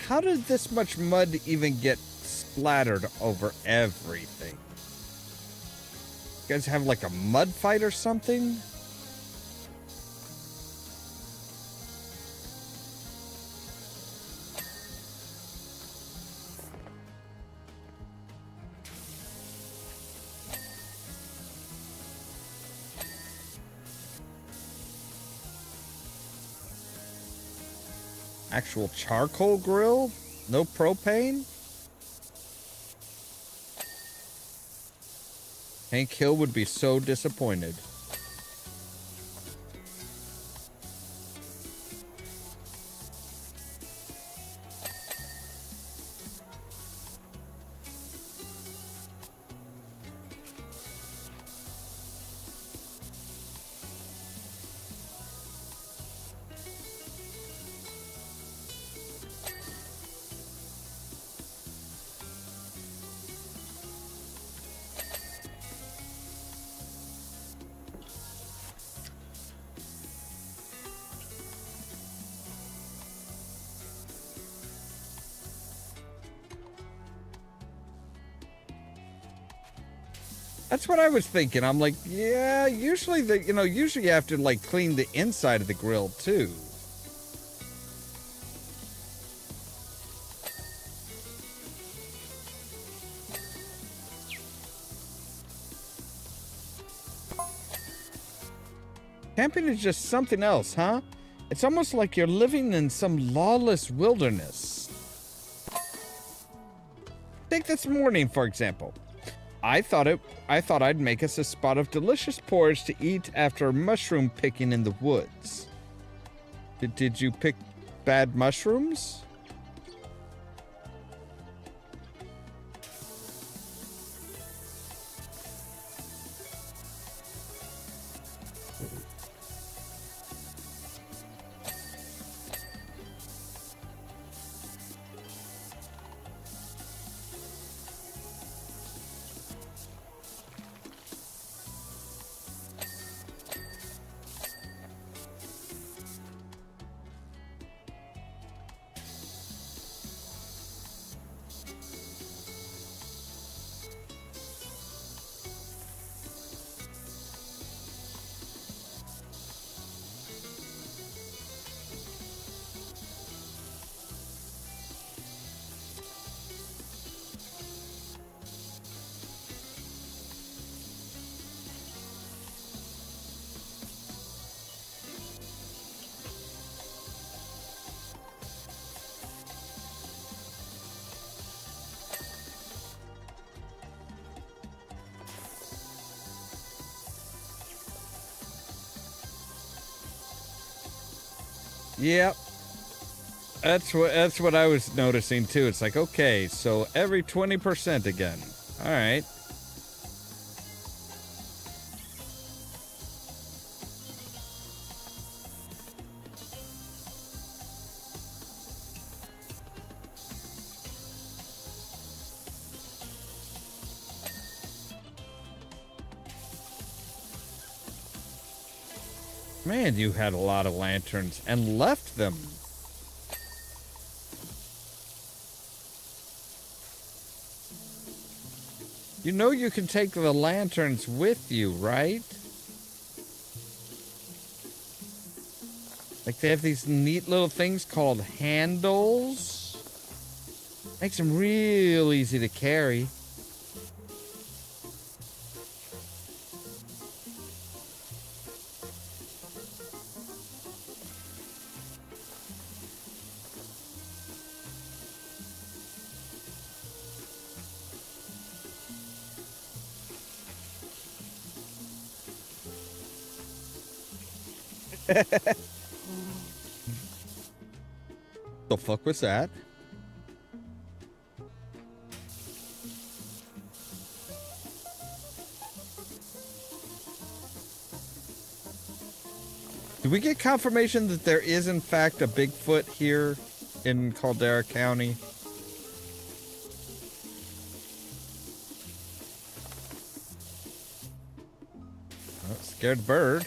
How did this much mud even get splattered over everything? You guys have like a mud fight or something? Actual charcoal grill? No propane? Hank Hill would be so disappointed. That's what I was thinking. I'm like, yeah, usually usually you have to like clean the inside of the grill too. Camping is just something else, huh? It's almost like you're living in some lawless wilderness. Take this morning, for example. I thought I'd make us a spot of delicious porridge to eat after mushroom picking in the woods. Did you pick bad mushrooms? Yep. That's what I was noticing too. It's like, okay, so every 20% again. All right. Man, you had a lot of lanterns and left them. You know you can take the lanterns with you, right? Like they have these neat little things called handles. Makes them real easy to carry. The fuck was that? Did we get confirmation that there is in fact a Bigfoot here in Caldera County? Oh, scared bird.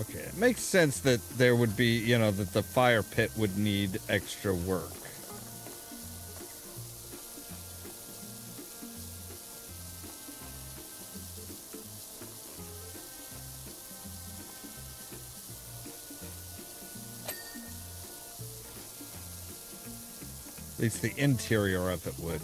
Okay, it makes sense that there would be, you know, that the fire pit would need extra work. At least the interior of it would.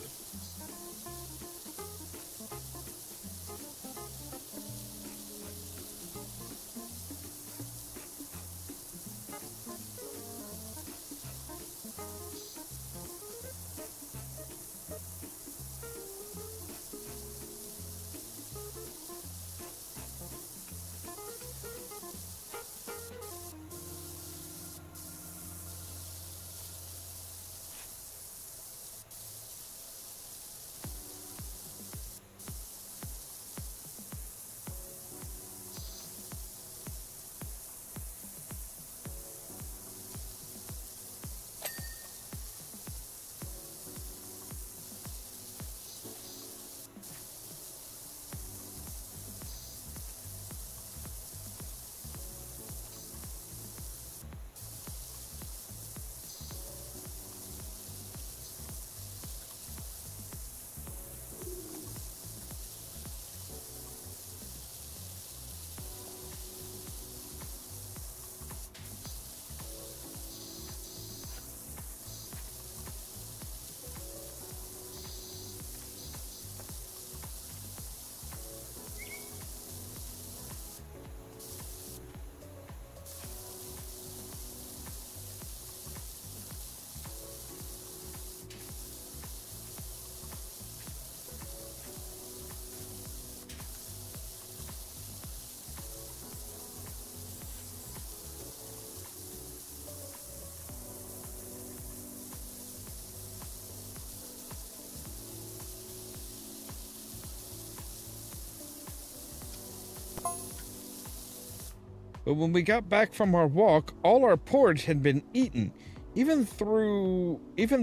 But when we got back from our walk, all our porridge had been eaten. Even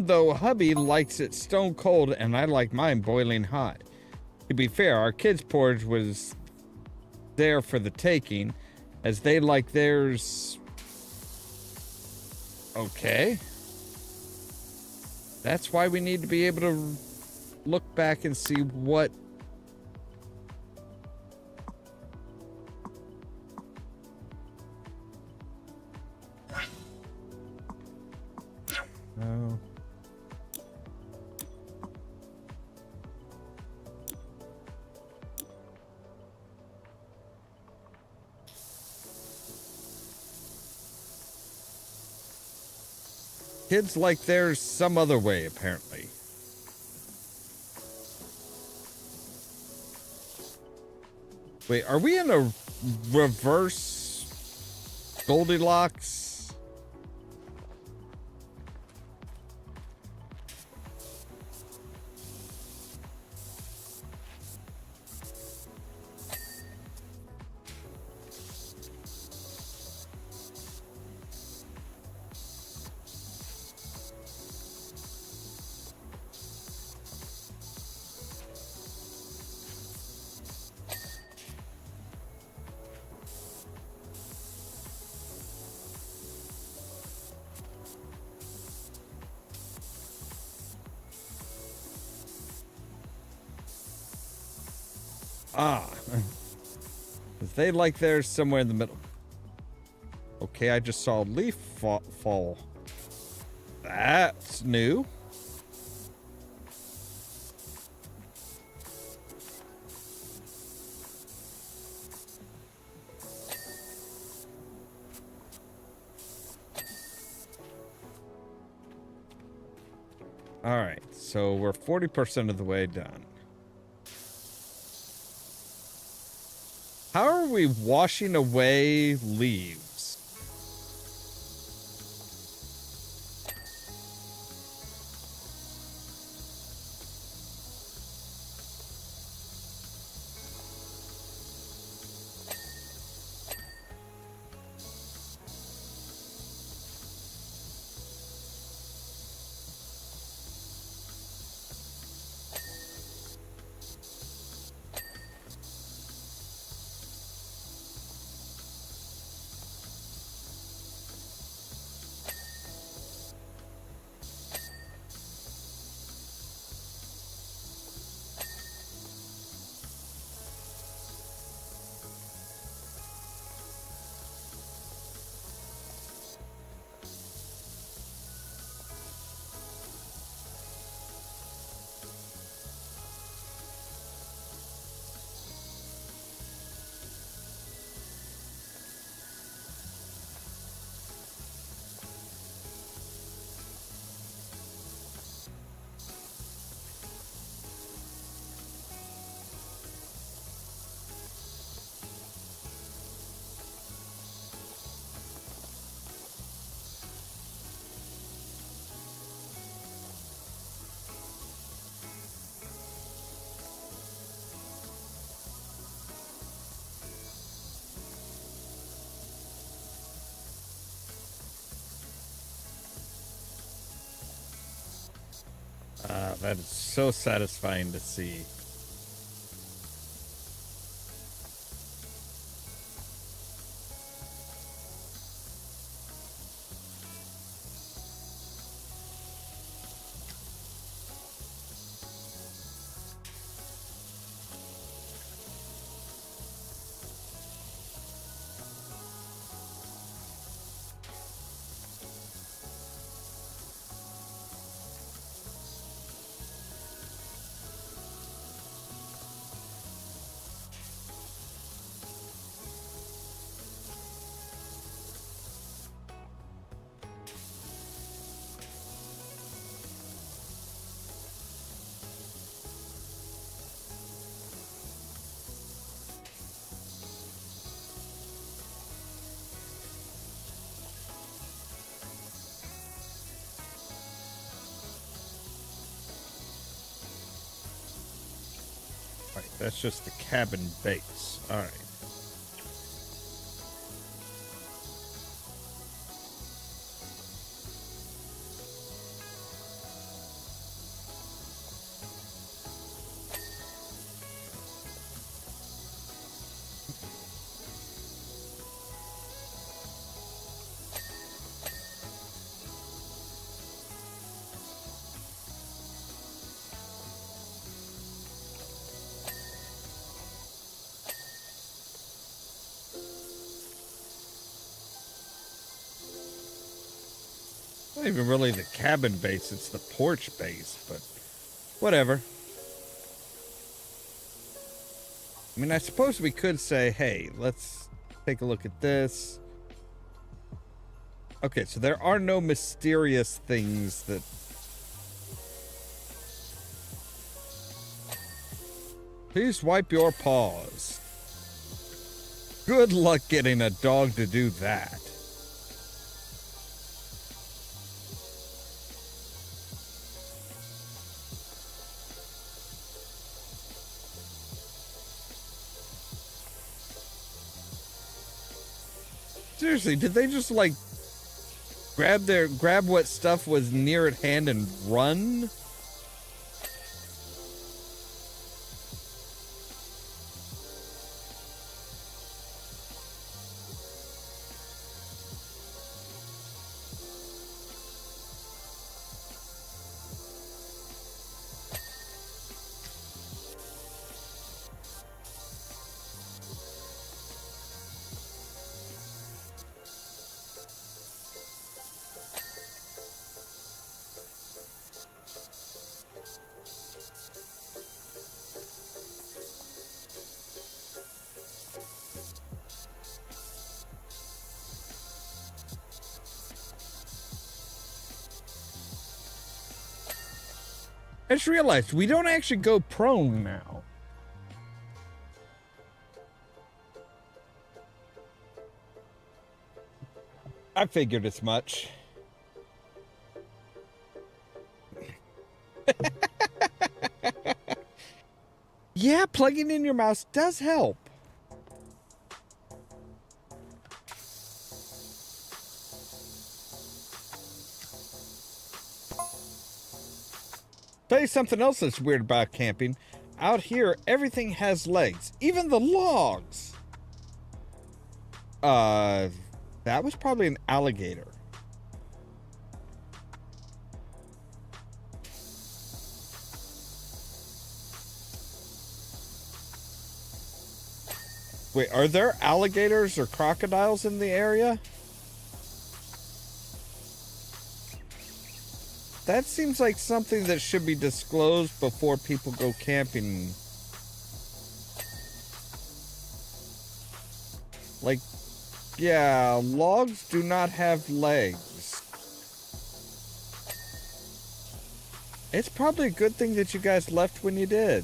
though hubby likes it stone cold and I like mine boiling hot. To be fair, our kids' porridge was there for the taking, as they like theirs Okay. That's why we need to be able to look back and see what... Oh. Kids like there's some other way, apparently. Wait, are we in a reverse Goldilocks? Ah. They like theirs somewhere in the middle. Okay, I just saw a leaf fall. That's new. All right, so we're 40% of the way done. How are we washing away leaves? That is so satisfying to see. Right, that's just the cabin base. All right. Not even really the cabin base, it's the porch base, but whatever. I mean, I suppose we could say, hey, let's take a look at this. Okay, so there are no mysterious things that... Please wipe your paws. Good luck getting a dog to do that. Seriously, did they just like grab what stuff was near at hand and run? I just realized we don't actually go prone now. I figured as much. Yeah, plugging in your mouse does help. Tell you something else that's weird about camping. Out here, everything has legs, even the logs. That was probably an alligator. Wait, are there alligators or crocodiles in the area? That seems like something that should be disclosed before people go camping. Like, yeah, logs do not have legs. It's probably a good thing that you guys left when you did.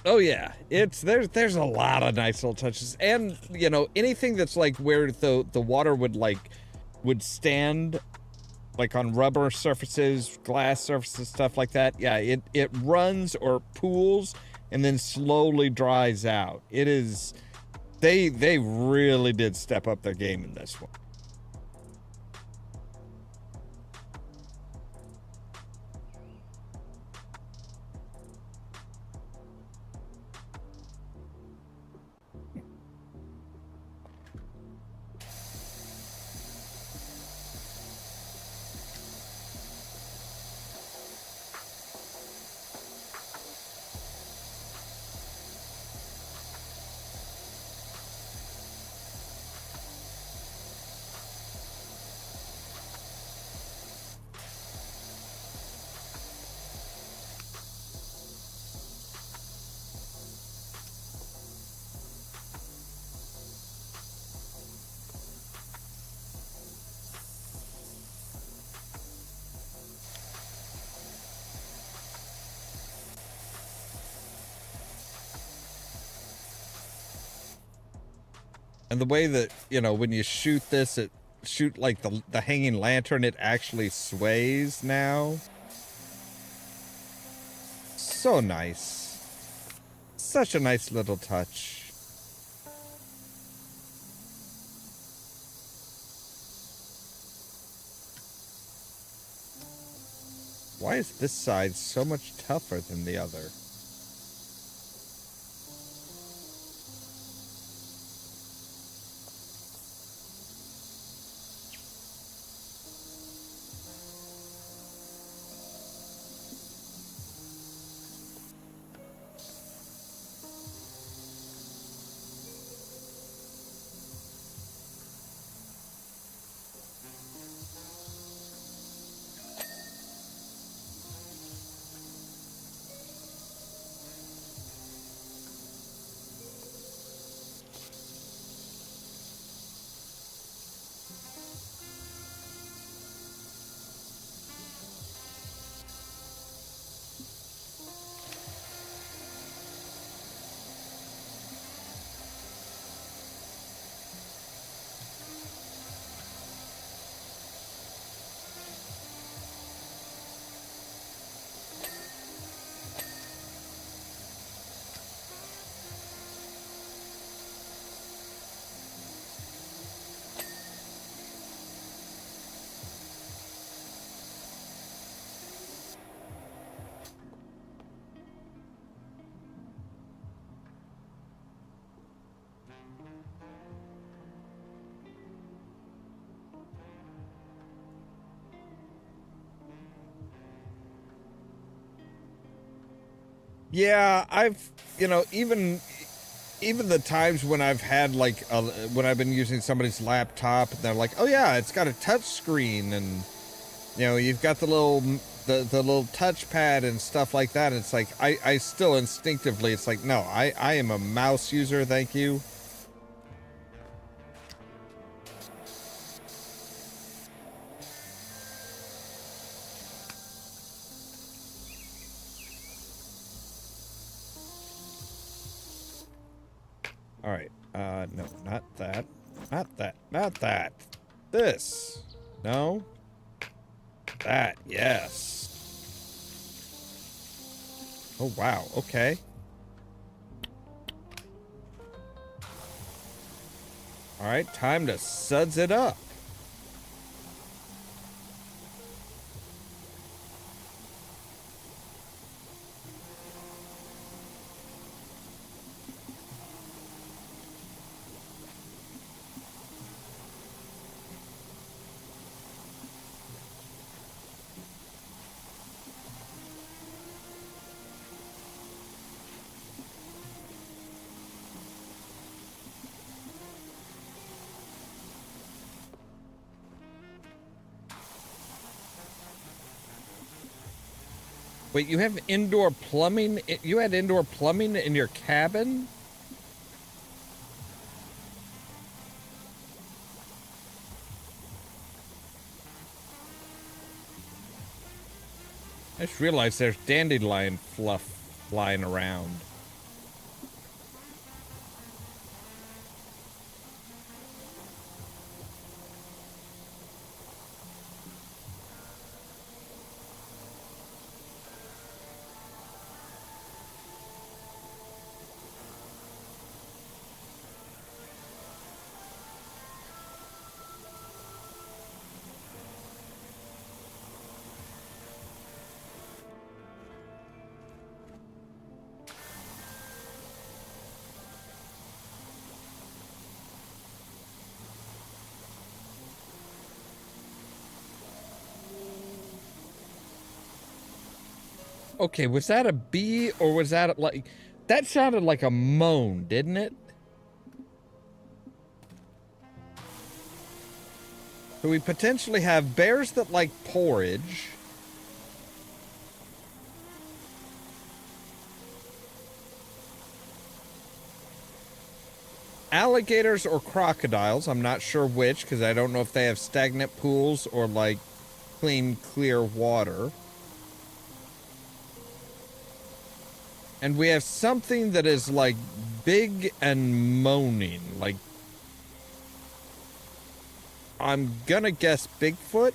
Oh yeah, there's a lot of nice little touches, and you know, anything that's like where the water would stand, like on rubber surfaces, glass surfaces, stuff like that. Yeah, it runs or pools and then slowly dries out. It is, they really did step up their game in this one. And the way that, you know, when you shoot this, shoot like the hanging lantern, it actually sways now. So nice. Such a nice little touch. Why is this side so much tougher than the other? Yeah, even the times when I've had when I've been using somebody's laptop and they're like, "Oh yeah, it's got a touch screen and you've got the little touchpad and stuff like that." It's like I still instinctively it's like, "No, I am a mouse user, thank you." All right. No, not that. Not that. Not that. This. No. That. Yes. Oh, wow. Okay. All right. Time to suds it up. Wait, you have indoor plumbing? You had indoor plumbing in your cabin? I just realized there's dandelion fluff flying around. Okay, was that a bee or was that like... That sounded like a moan, didn't it? So we potentially have bears that like porridge. Alligators or crocodiles, I'm not sure which, because I don't know if they have stagnant pools or like clean, clear water. And we have something that is like big and moaning. Like, I'm gonna guess Bigfoot.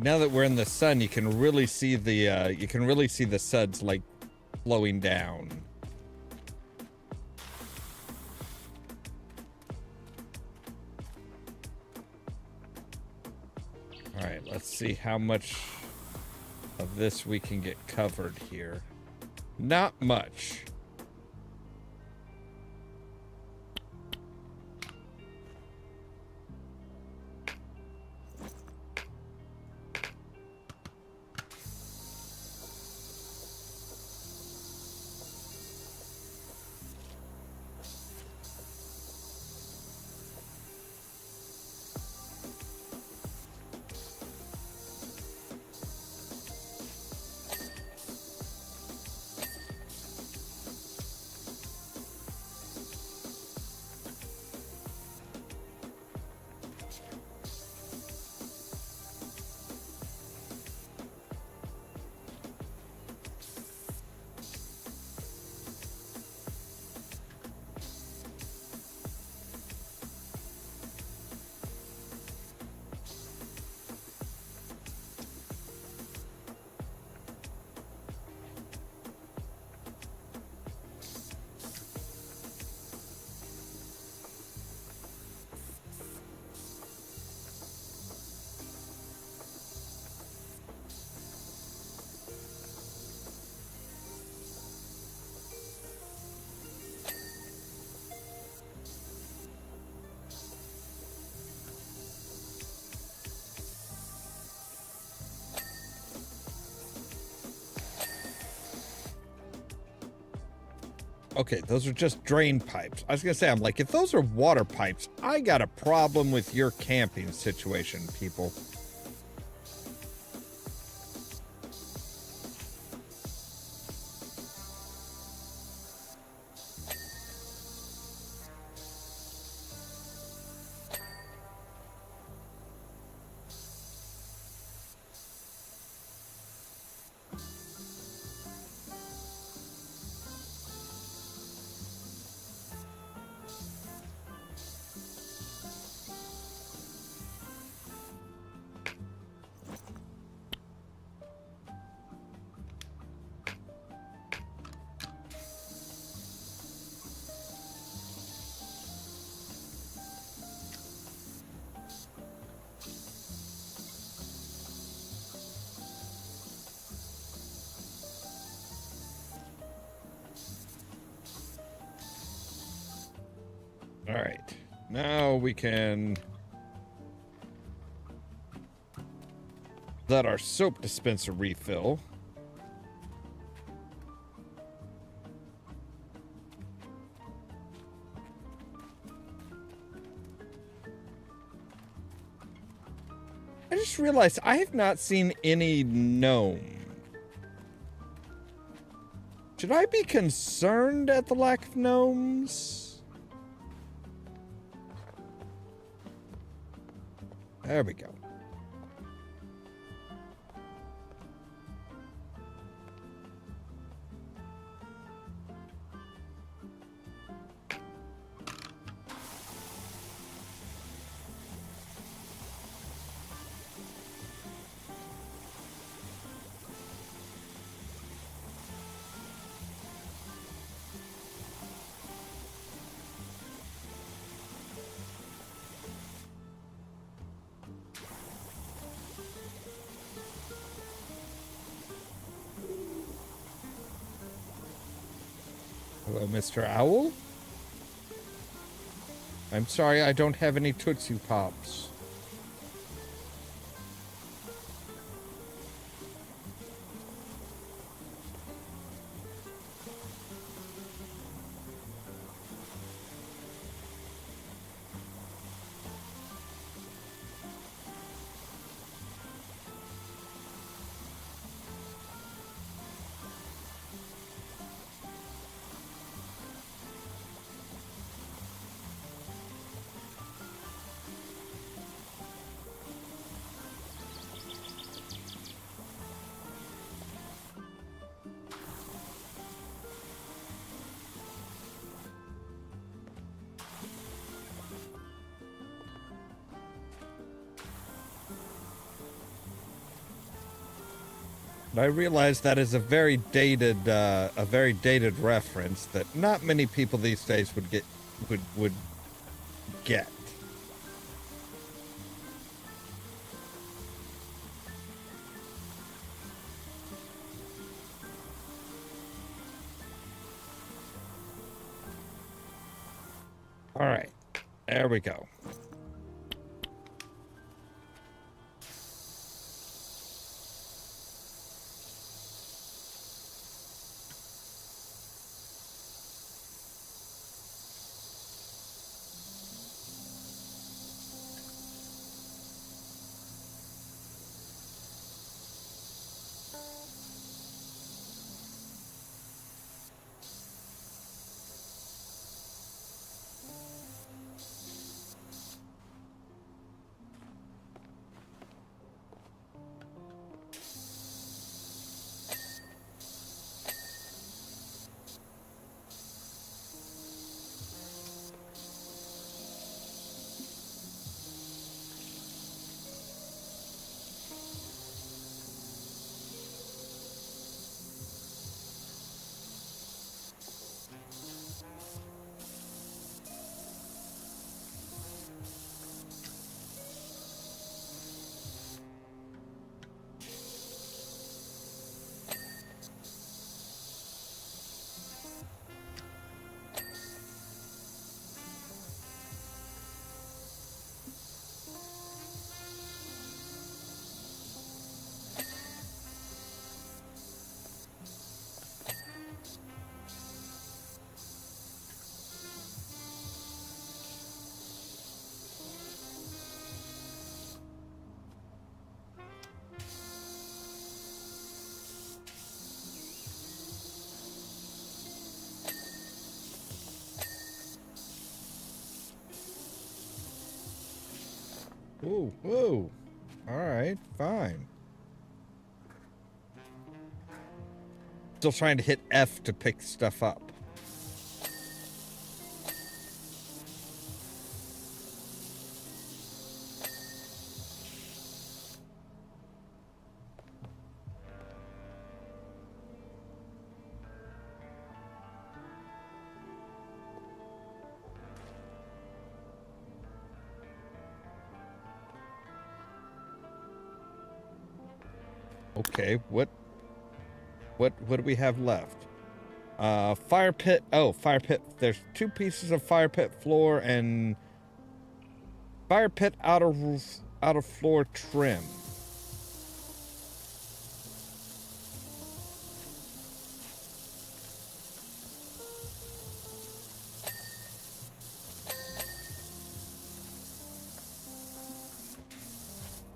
Now that we're in the sun, you can really see the suds like flowing down. All right, let's see how much of this we can get covered here. Not much. Okay, those are just drain pipes. I was gonna say, I'm like, if those are water pipes, I got a problem with your camping situation, people. All right, now we can let our soap dispenser refill. I just realized I have not seen any gnome. Should I be concerned at the lack of gnomes? There we go. Hello, Mr. Owl? I'm sorry, I don't have any Tootsie Pops. I realize that is a very dated reference that not many people these days would get. All right, there we go. Whoa, whoa. All right, fine. Still trying to hit F to pick stuff up. Okay, what do we have left? Fire pit. Oh, fire pit. There's 2 pieces of fire pit floor and fire pit outer floor trim.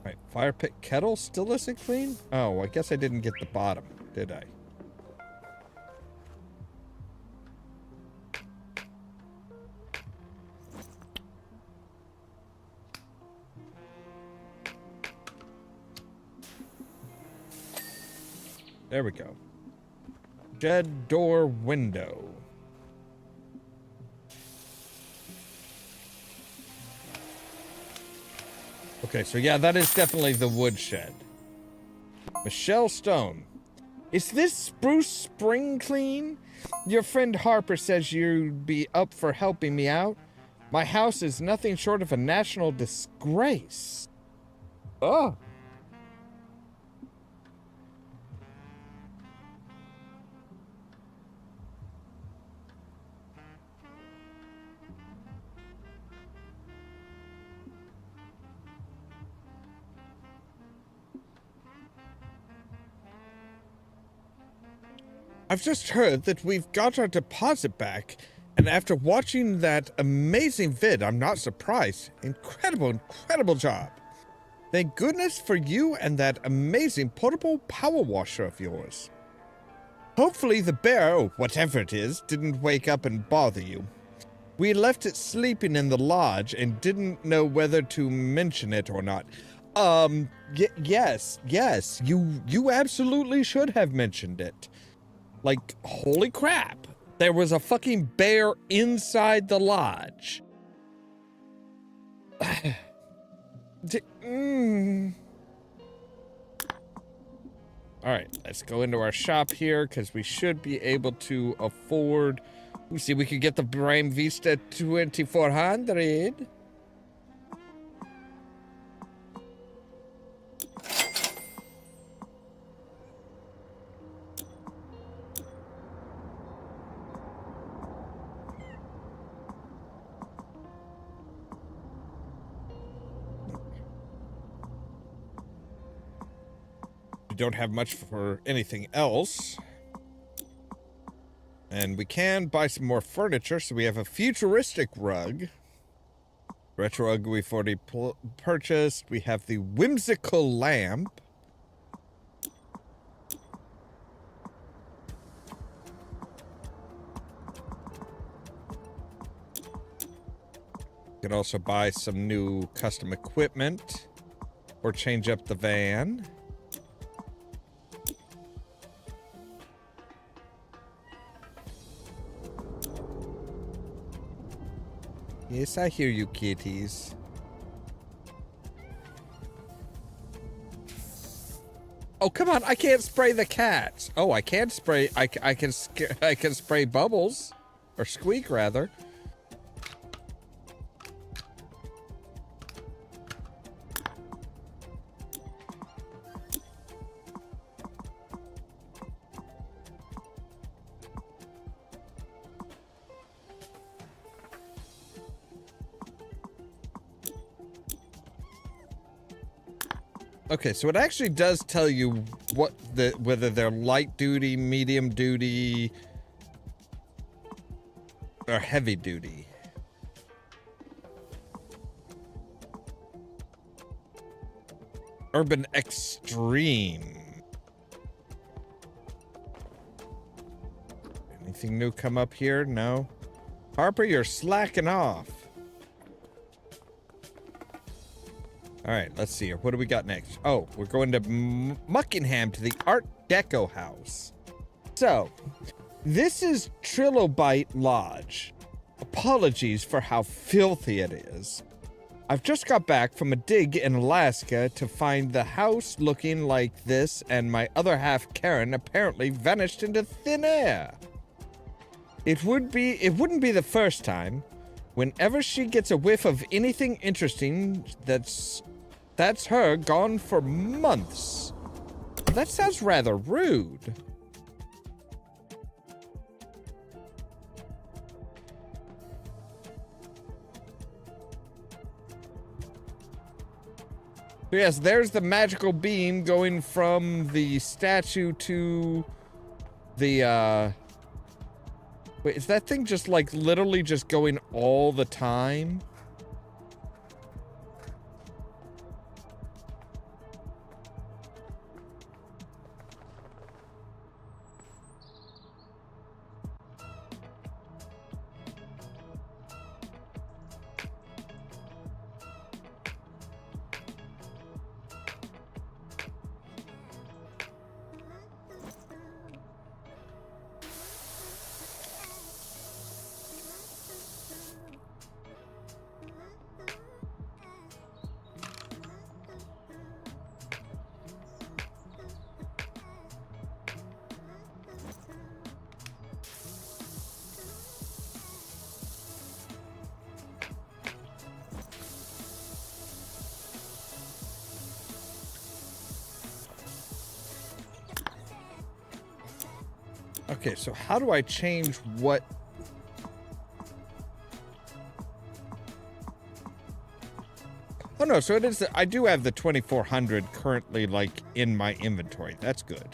Right, fire pit kettle still isn't clean? Oh, I guess I didn't get the bottom, did I? There we go. Shed door window. Okay, so yeah, that is definitely the woodshed. Michelle Stone. Is this spruce spring clean? Your friend Harper says you'd be up for helping me out. My house is nothing short of a national disgrace. Oh. I've just heard that we've got our deposit back, and after watching that amazing vid, I'm not surprised. Incredible job. Thank goodness for you and that amazing portable power washer of yours. Hopefully the bear, or whatever it is, didn't wake up and bother you. We left it sleeping in the lodge and didn't know whether to mention it or not. Yes, you absolutely should have mentioned it. Like, holy crap. There was a fucking bear inside the lodge. All right, let's go into our shop here because we should be able to afford. We see we could get the Brame Vista 2400. We don't have much for anything else. And we can buy some more furniture, so we have a futuristic rug. Retro rug we've already purchased. We have the whimsical lamp. We can also buy some new custom equipment or change up the van. Yes, I hear you, kitties. Oh, come on, I can't spray the cats. Oh, I can spray, I can spray bubbles. Or squeak, rather. Okay, so it actually does tell you whether they're light duty, medium duty, or heavy duty. Urban Extreme. Anything new come up here? No. Harper, you're slacking off. All right, let's see here. What do we got next? Oh, we're going to Muckingham to the Art Deco house. So, this is Trilobite Lodge. Apologies for how filthy it is. I've just got back from a dig in Alaska to find the house looking like this, and my other half, Karen, apparently vanished into thin air. It wouldn't be the first time. Whenever she gets a whiff of anything interesting, that's her gone for months. That sounds rather rude. Yes, there's the magical beam going from the statue to the, wait, is that thing just, like, literally just going all the time? Okay, so how do I change what? Oh no, so it is, I do have the 2400 currently, like, in my inventory. That's good.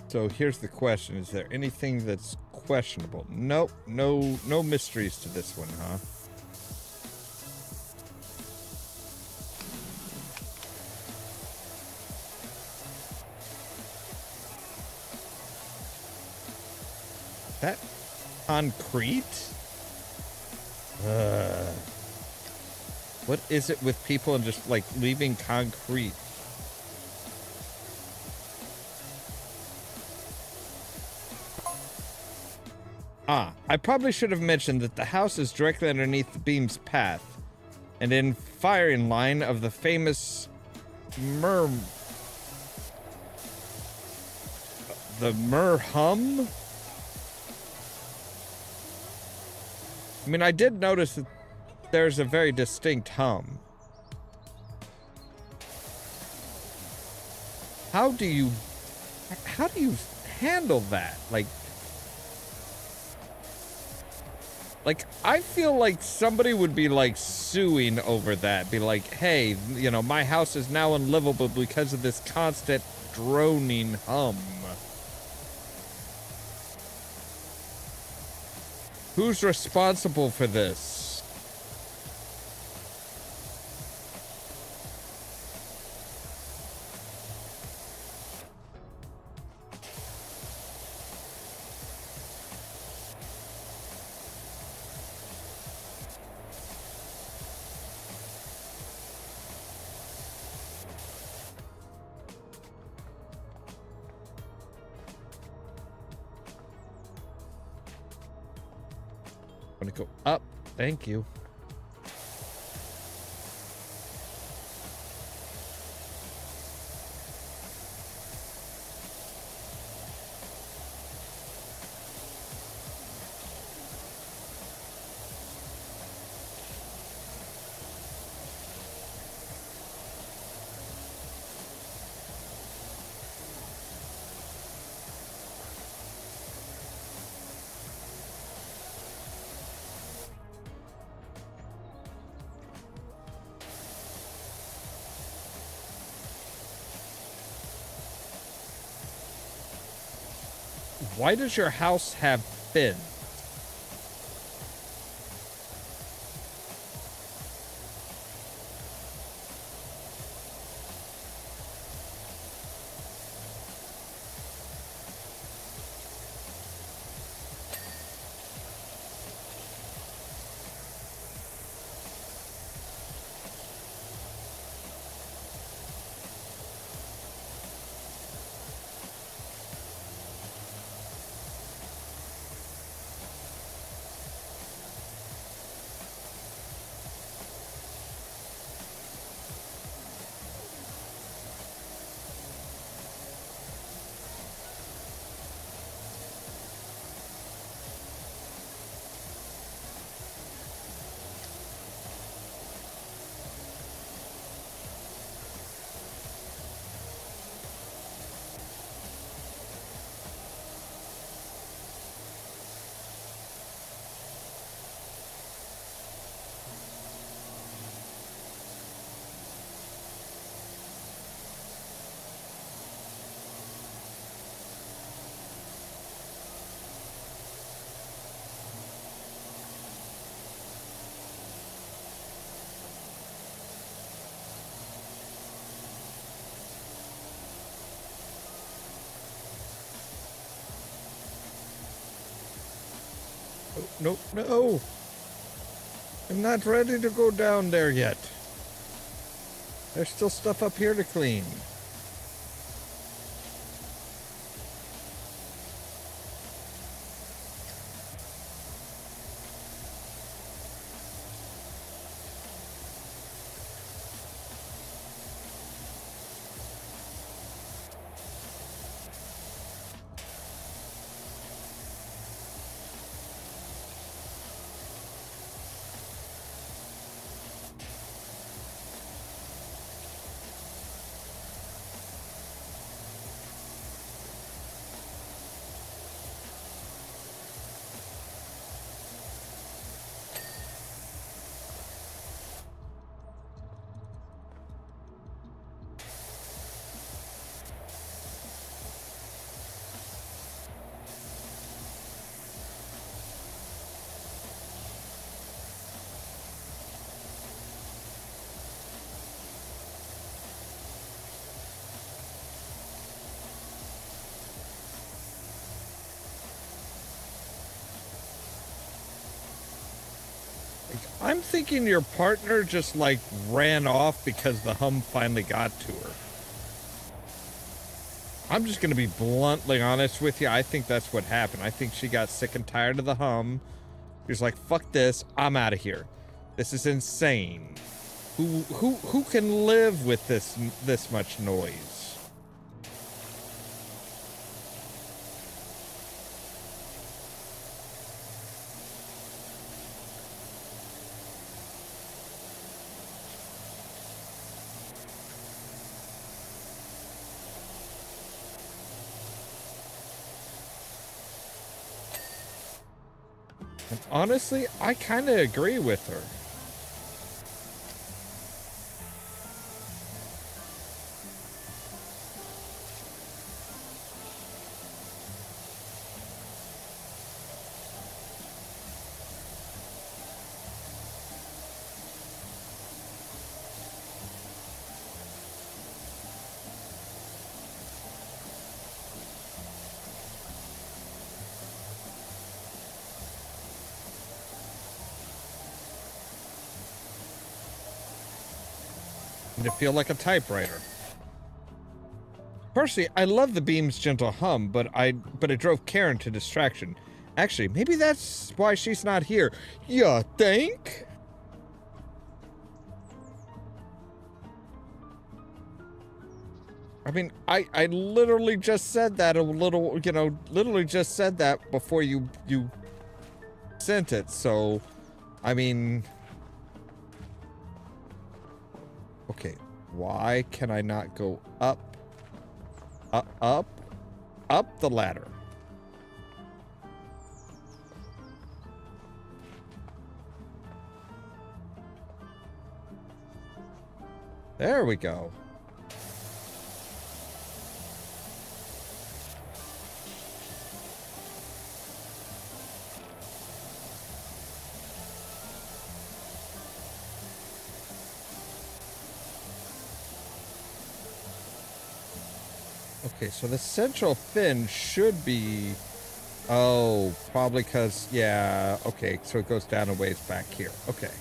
So here's the question, is there anything that's questionable? Nope, no mysteries to this one, huh? That concrete? What is it with people and just, like, leaving concrete? I probably should have mentioned that the house is directly underneath the beam's path, and in firing line of the famous the hum? I mean, I did notice that there's a very distinct hum. How do you handle that? Like, I feel like somebody would be, like, suing over that. Be like, hey, you know, my house is now unlivable because of this constant droning hum. Who's responsible for this? I'm gonna go up. Thank you. Why does your house have fins? Nope, no. I'm not ready to go down there yet. There's still stuff up here to clean. I'm thinking your partner just, like, ran off because the hum finally got to her. I'm just going to be bluntly honest with you. I think that's what happened. I think she got sick and tired of the hum. She was like, fuck this. I'm out of here. This is insane. Who can live with this much noise? And honestly, I kind of agree with her. To feel like a typewriter. Personally, I love the beam's gentle hum, but it drove Karen to distraction. Actually, maybe that's why she's not here. You think? I mean, I literally just said that literally just said that before you sent it, so, I mean... Okay, why can I not go up the ladder? There we go. Okay, so the central fin should be... Oh, probably because... Yeah, okay, so it goes down a ways back here. Okay.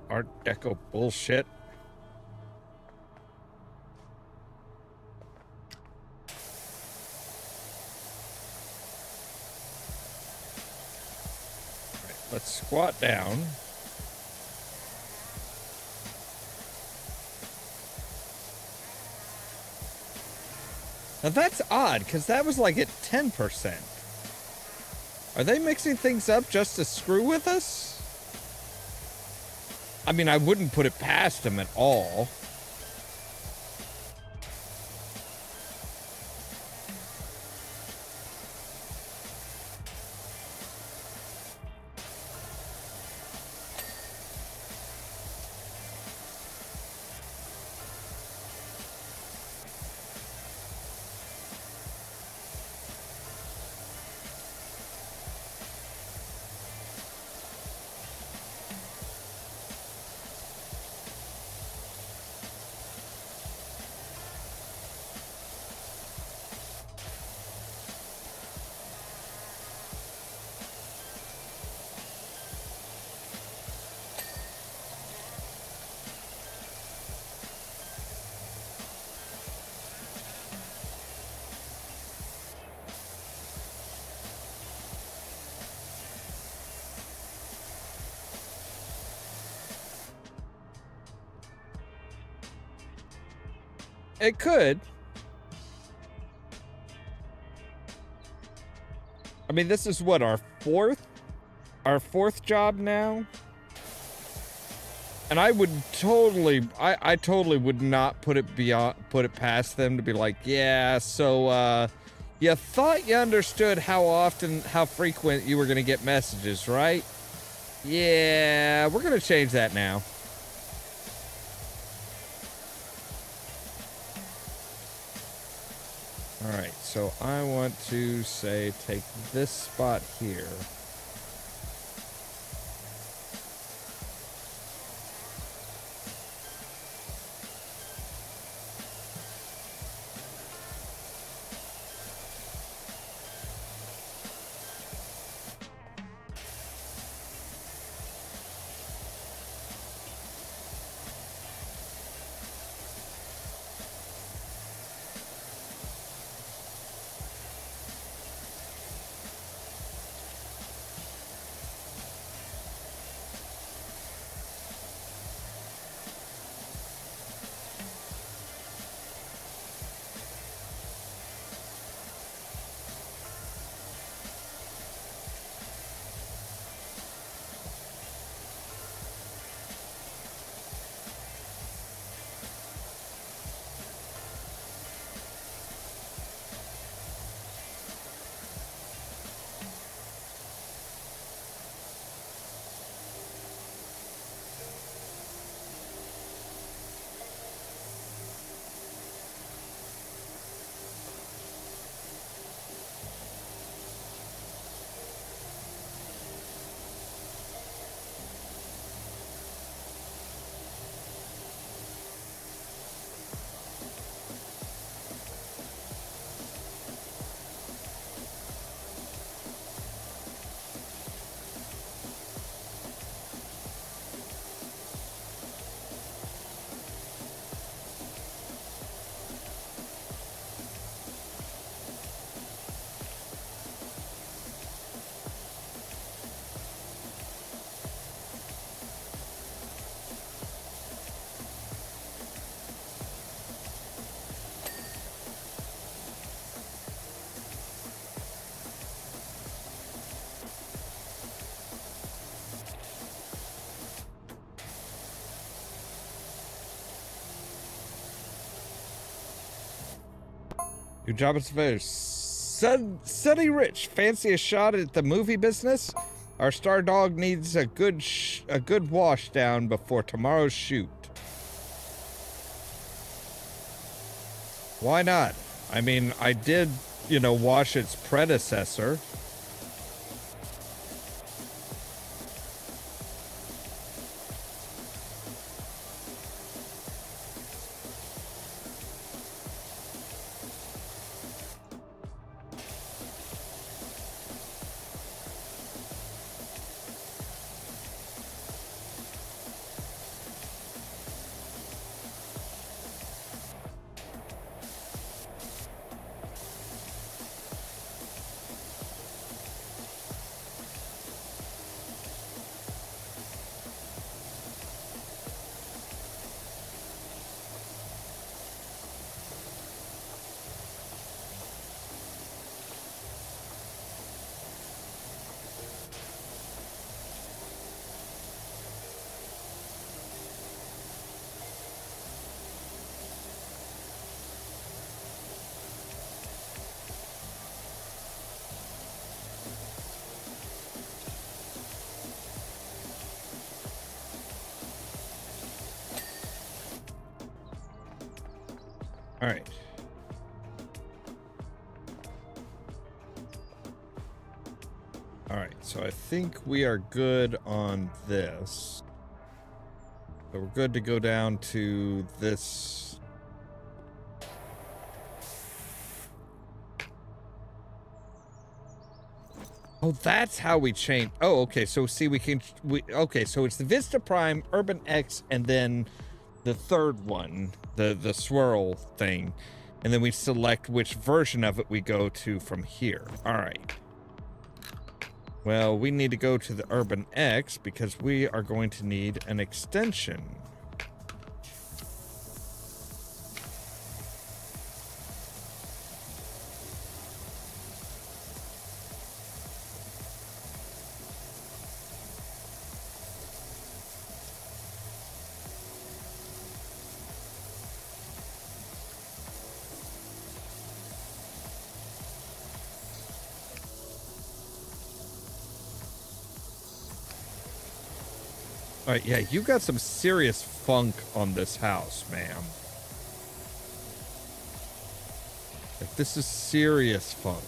Art Deco bullshit. Right, let's squat down. Now that's odd, because that was like at 10%. Are they mixing things up just to screw with us? I mean, I wouldn't put it past them at all. It could. I mean, this is what, our fourth job now? And I would totally, I totally would not put it past them to be like, yeah, so, you thought you understood how frequent you were gonna get messages, right? Yeah, we're gonna change that now. Alright, so I want to say take this spot here. Your job is fair. Sunny Rich, fancy a shot at the movie business? Our star dog needs a good wash down before tomorrow's shoot. Why not? I mean, I did, wash its predecessor. All right. All right, so I think we are good on this. So we're good to go down to this. Oh, that's how we change. Oh, okay. So see, okay. So it's the Vista Prime, Urban X, and then the third one, the swirl thing, and then we select which version of it we go to from here. All right. Well, we need to go to the Urban X because we are going to need an extension. All right, yeah, you got some serious funk on this house, ma'am. Like, this is serious funk.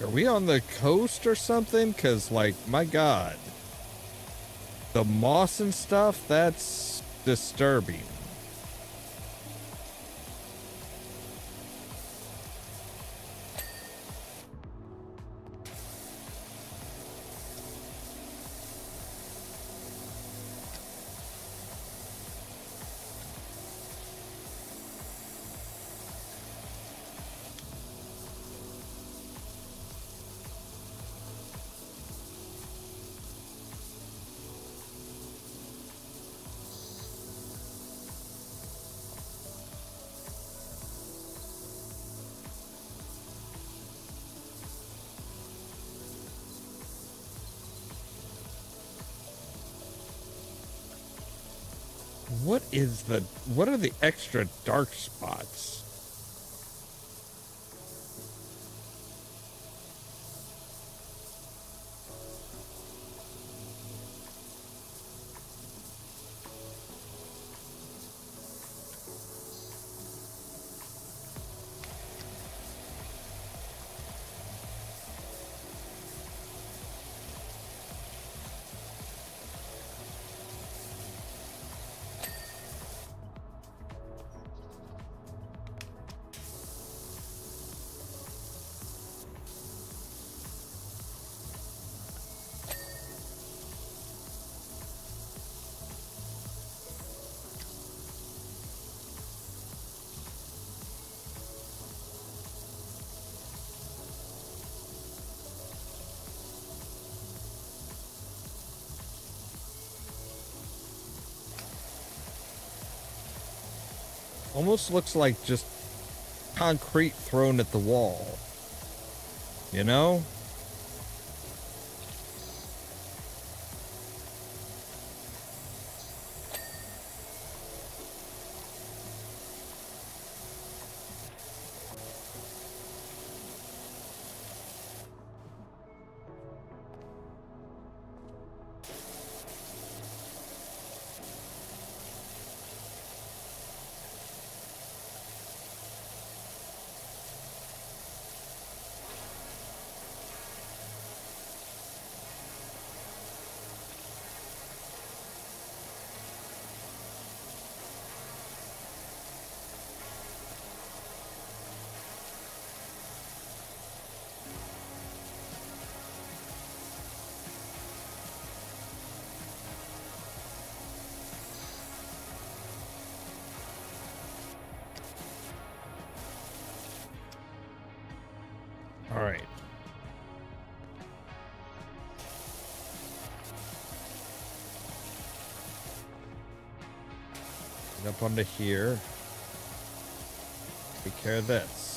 Are we on the coast or something? Because, like, my God. The moss and stuff, that's disturbing. What are the extra dark spots? Almost looks like just concrete thrown at the wall. You know? All right. Get up onto here. Take care of this.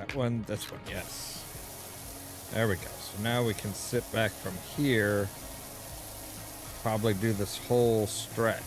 That one, this one, yes. There we go. So now we can sit back from here. Probably do this whole stretch.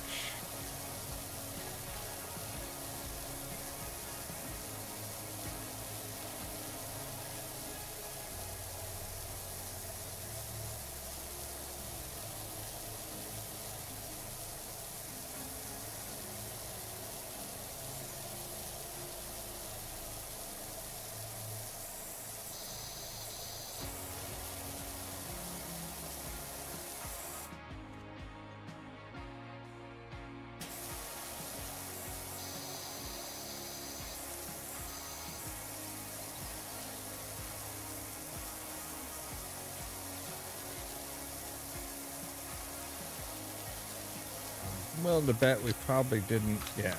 willing to bet we probably didn't, yeah.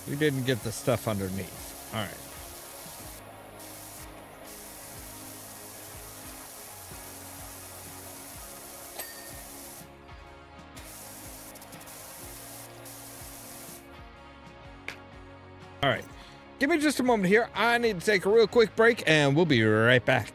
We didn't get the stuff underneath. All right. All right. Give me just a moment here. I need to take a real quick break, and we'll be right back.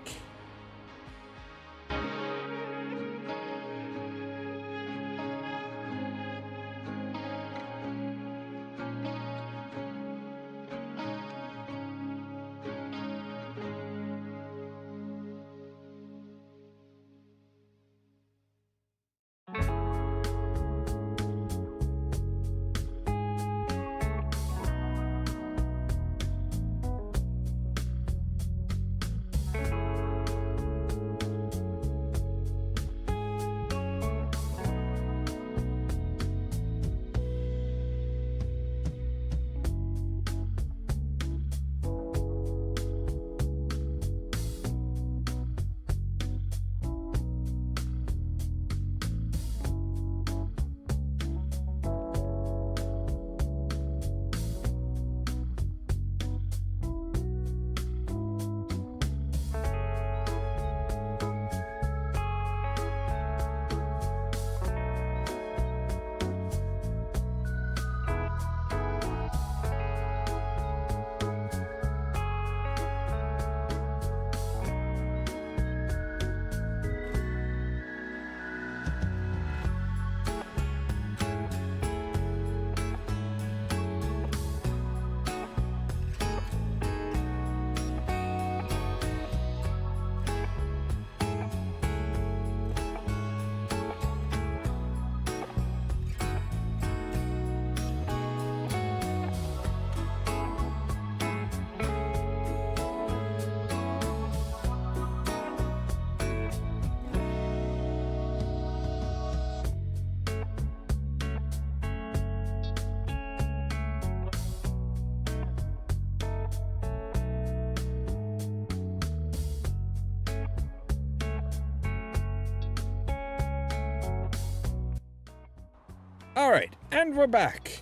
All right, and we're back.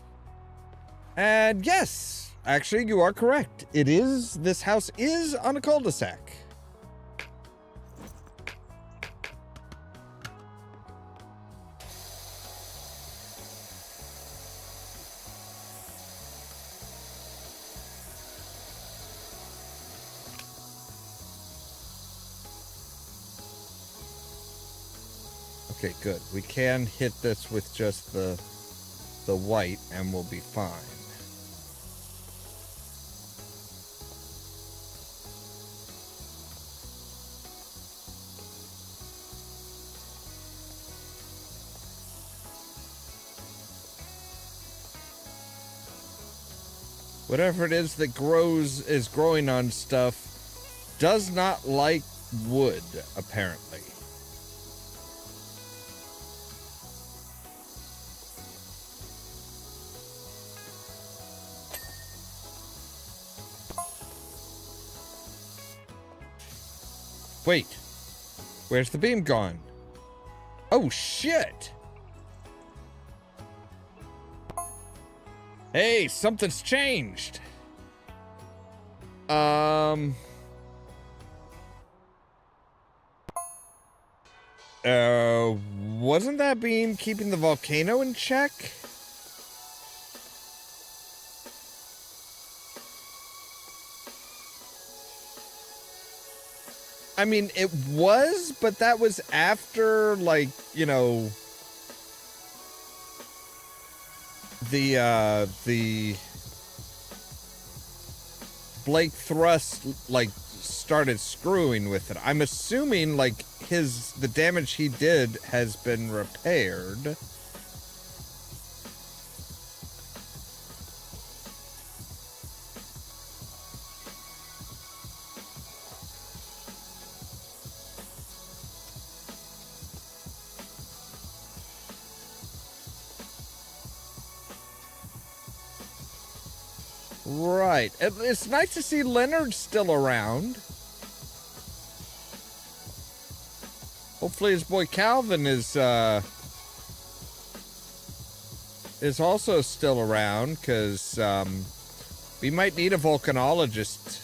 And yes, actually, you are correct. This house is on a cul-de-sac. Okay, good. We can hit this with just the white and we'll be fine. Whatever it is that is growing on stuff does not like wood, apparently. Wait, where's the beam gone? Oh, shit! Hey, something's changed! Wasn't that beam keeping the volcano in check? I mean, it was, but that was after, like, you know, the Blake Thrust, like, started screwing with it. I'm assuming, like, the damage he did has been repaired. Right. It's nice to see Leonard still around. Hopefully his boy Calvin is is also still around, because we might need a volcanologist.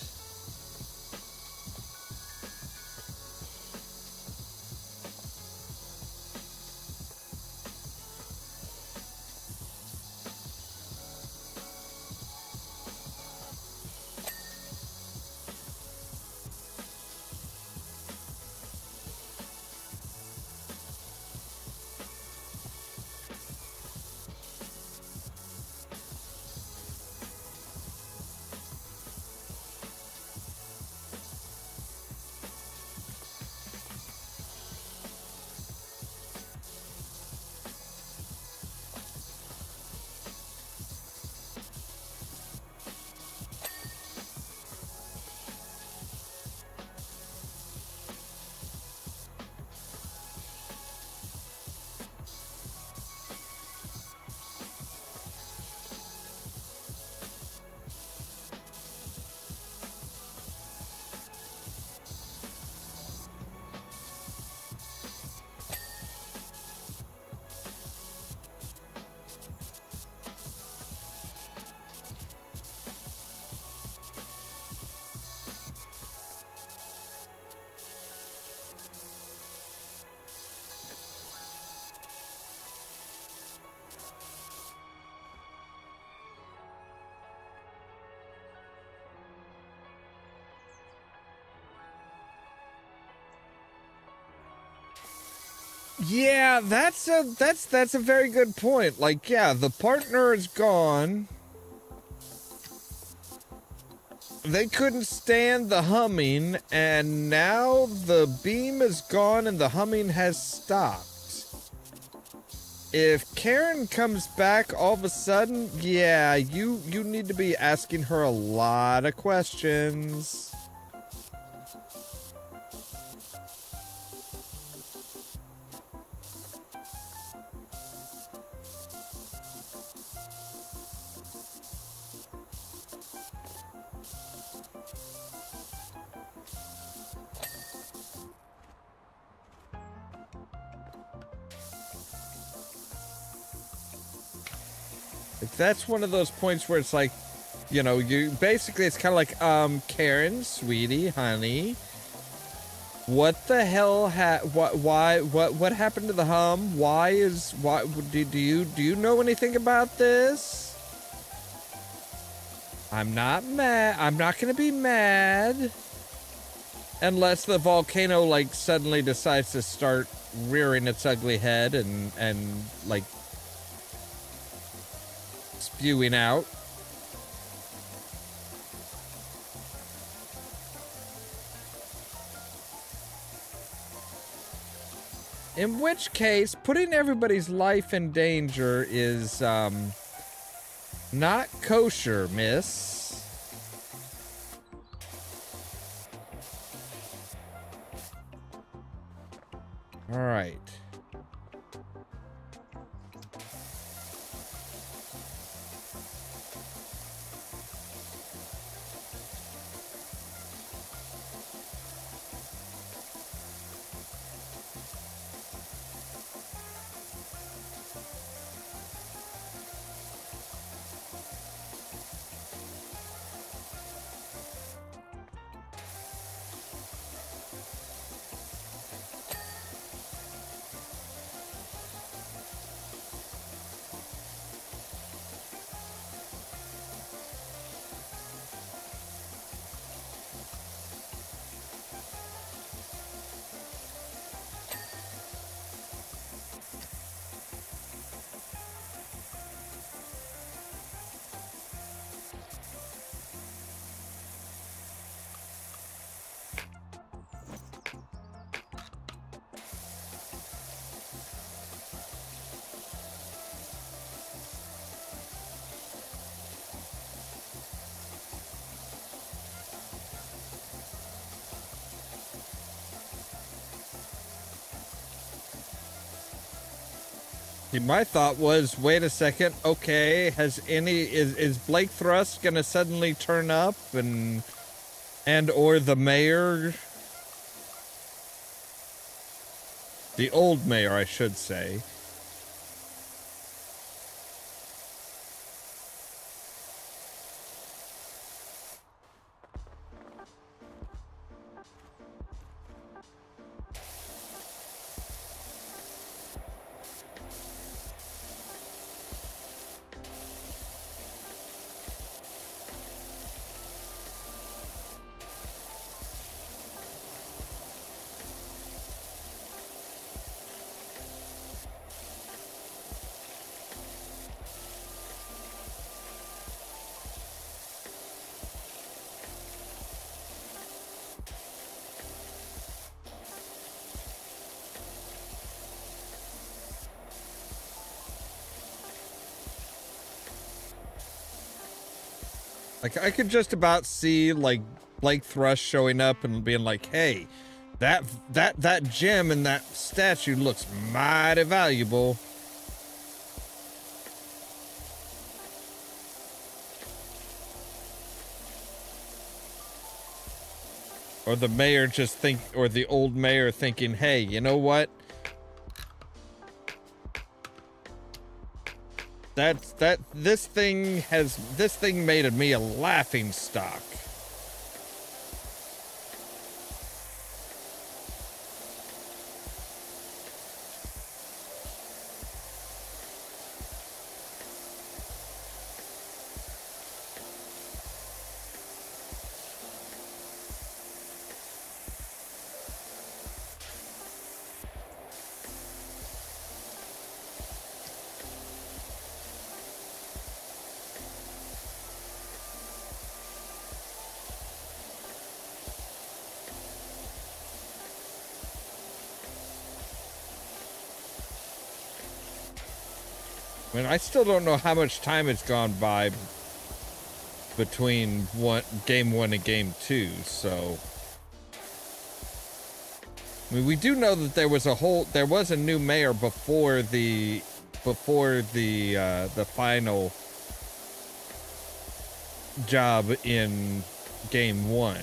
Yeah, that's a very good point. Like, yeah, the partner is gone. They couldn't stand the humming, and now the beam is gone and the humming has stopped. If Karen comes back all of a sudden, yeah, you need to be asking her a lot of questions. That's one of those points where it's like, you know, you basically, it's kind of like, Karen, sweetie, honey, what the hell what happened to the hum? Why do you know anything about this? I'm not mad. I'm not gonna be mad unless the volcano like suddenly decides to start rearing its ugly head and like spewing out. In which case, putting everybody's life in danger is, not kosher, miss. All right. My thought was, wait a second, okay, is Blake Thrust gonna suddenly turn up and or the mayor? The old mayor, I should say. Like, I could just about see, like, Blake Thrush showing up and being like, hey, that gem and that statue looks mighty valuable. Or the mayor or the old mayor thinking, hey, you know what? This thing made me a laughing stock. I mean, I still don't know how much time has gone by between game 1 and game 2, so I mean, we do know that there was a new mayor before the final job in game 1.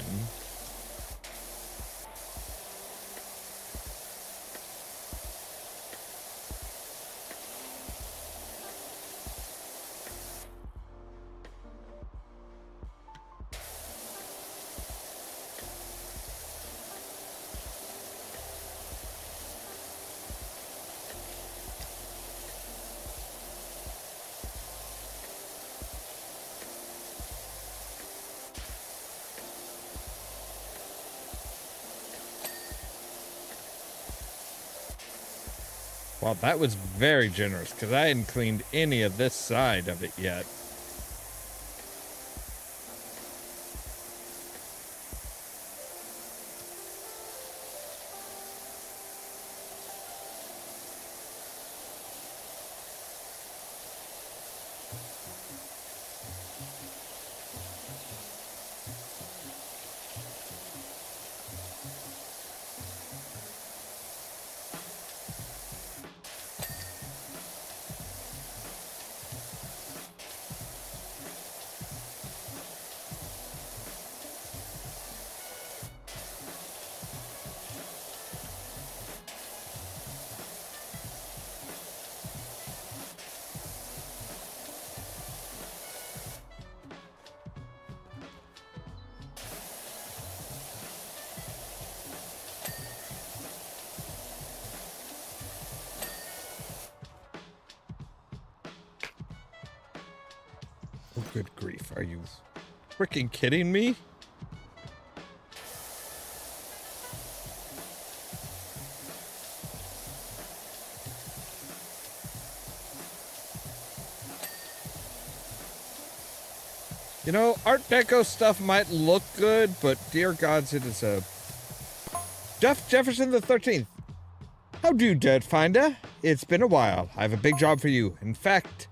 Well, that was very generous, because I hadn't cleaned any of this side of it yet. Oh, good grief. Are you freaking kidding me? You know, Art Deco stuff might look good, but dear gods, it is a... Jefferson the 13th. How do, Dirt Finder? It's been a while. I have a big job for you. In fact,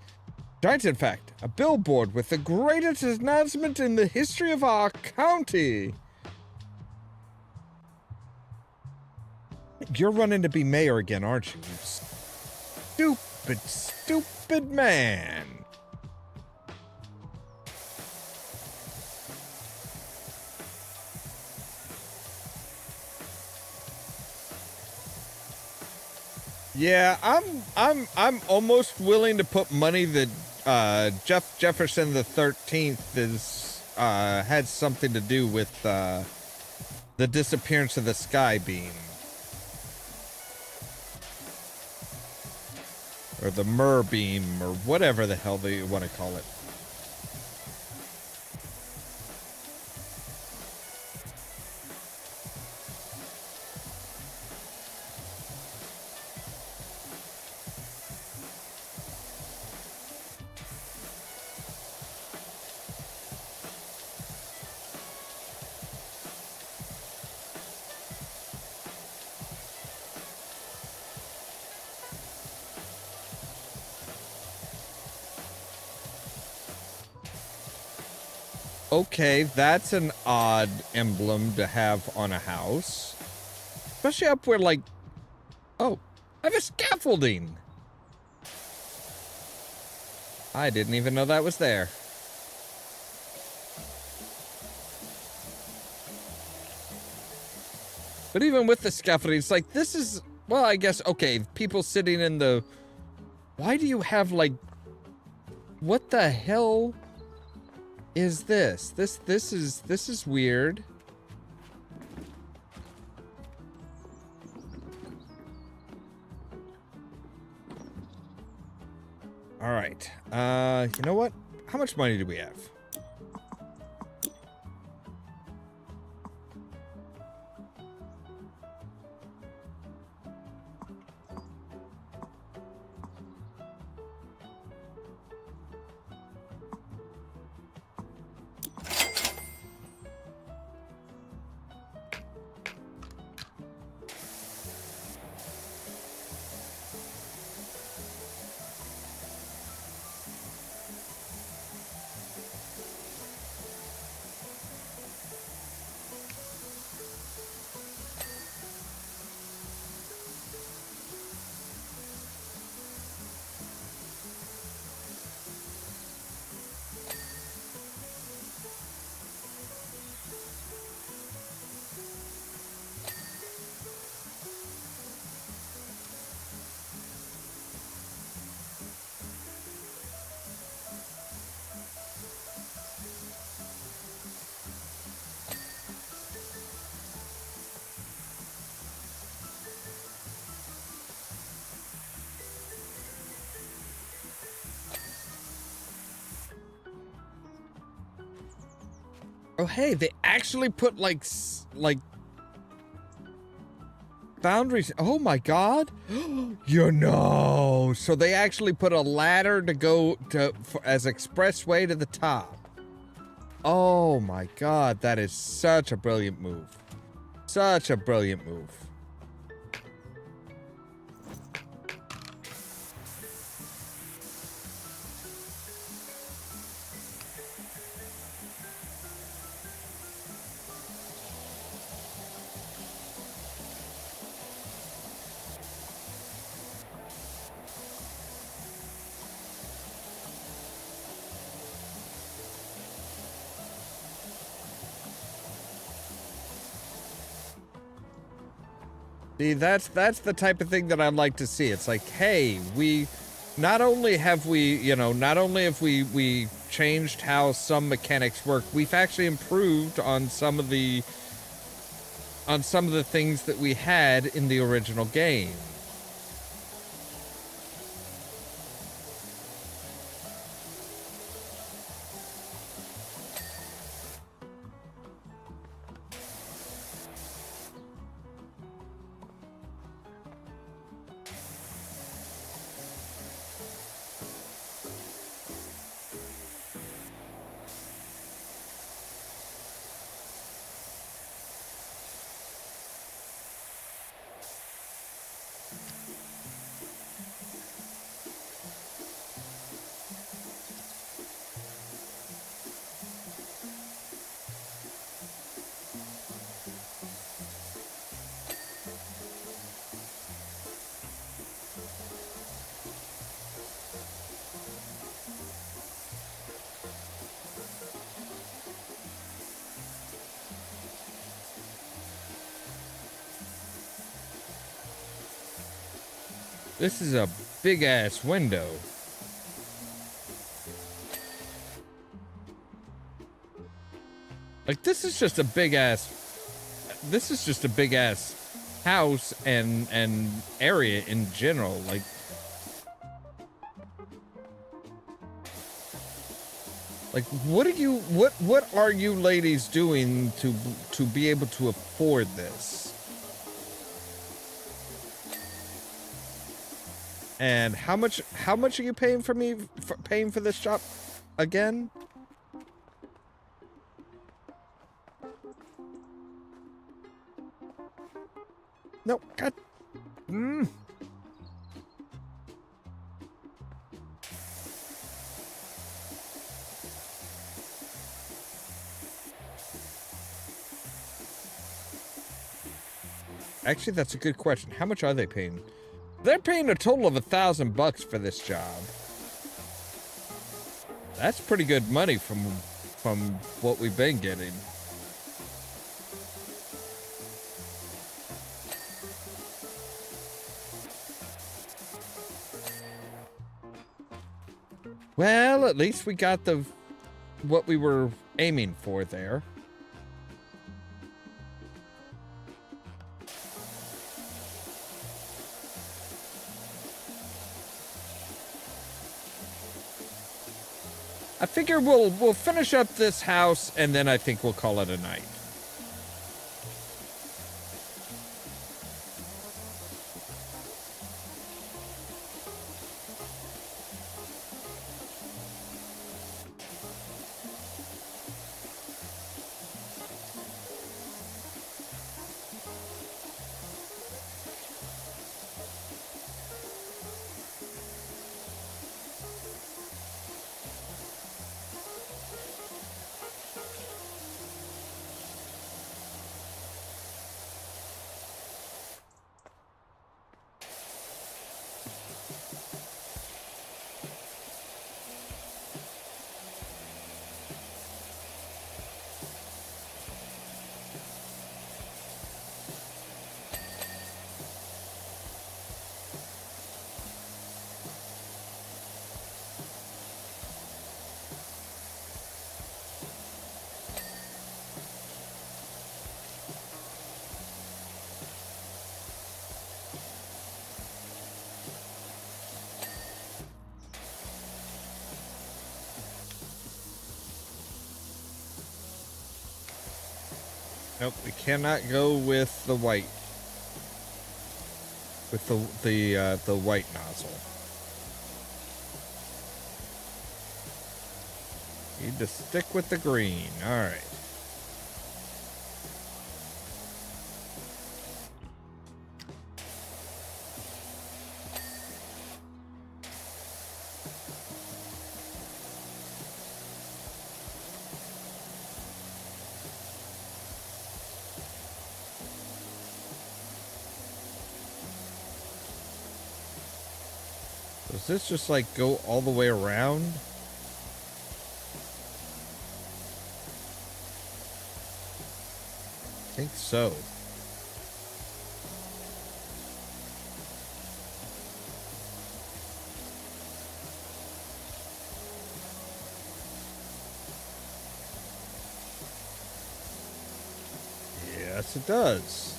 a billboard with the greatest announcement in the history of our county. You're running to be mayor again, aren't you? Stupid, stupid man. Yeah, I'm almost willing to put money that Jefferson the 13th is had something to do with the disappearance of the sky beam, or the Mer beam, or whatever the hell they want to call it. okay, that's an odd emblem to have on a house. Especially up where, like, oh, I have a scaffolding. I didn't even know that was there. But even with the scaffolding, it's like, this is, well, I guess, okay, people sitting in the, why do you have, like, what the hell is this? This is weird. All right. You know what? How much money do we have? Oh, hey, they actually put, like, boundaries. Oh, my God. You know. So they actually put a ladder to go to as expressway to the top. Oh, my God. That is such a brilliant move. Such a brilliant move. See, that's the type of thing that I'd like to see. It's like, hey, we not only have we, you know, not only have we changed how some mechanics work, we've actually improved on some of the things that we had in the original game. This is a big ass window. Like, this is just a big ass house and area in general. Like what are you ladies doing to be able to afford this? And how much are you paying for me for paying for this shop again? No, God. Actually, that's a good question. How much are they paying? They're paying a total of $1,000 for this job. That's pretty good money from what we've been getting. Well, at least we got what we were aiming for there. I figure we'll finish up this house and then I think we'll call it a night. Nope, we cannot go with the white. With the white nozzle. Need to stick with the green. All right. Does this just like go all the way around? I think so. Yes, it does.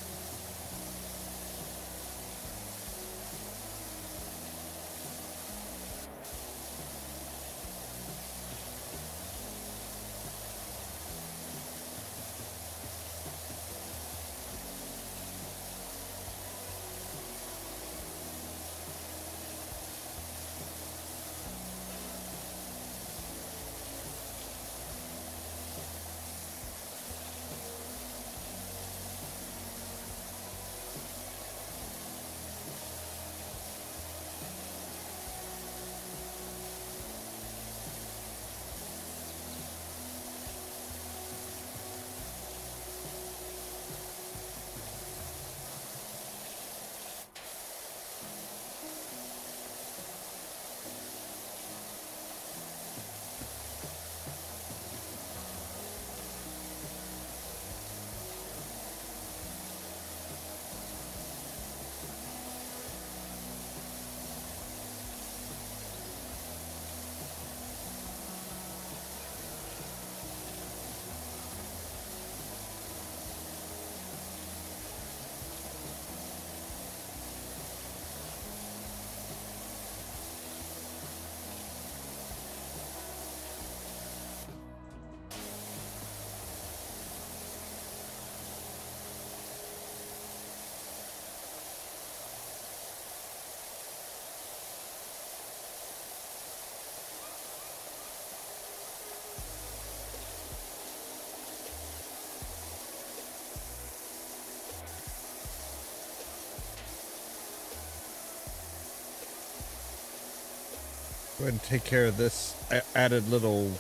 Go ahead and take care of this added little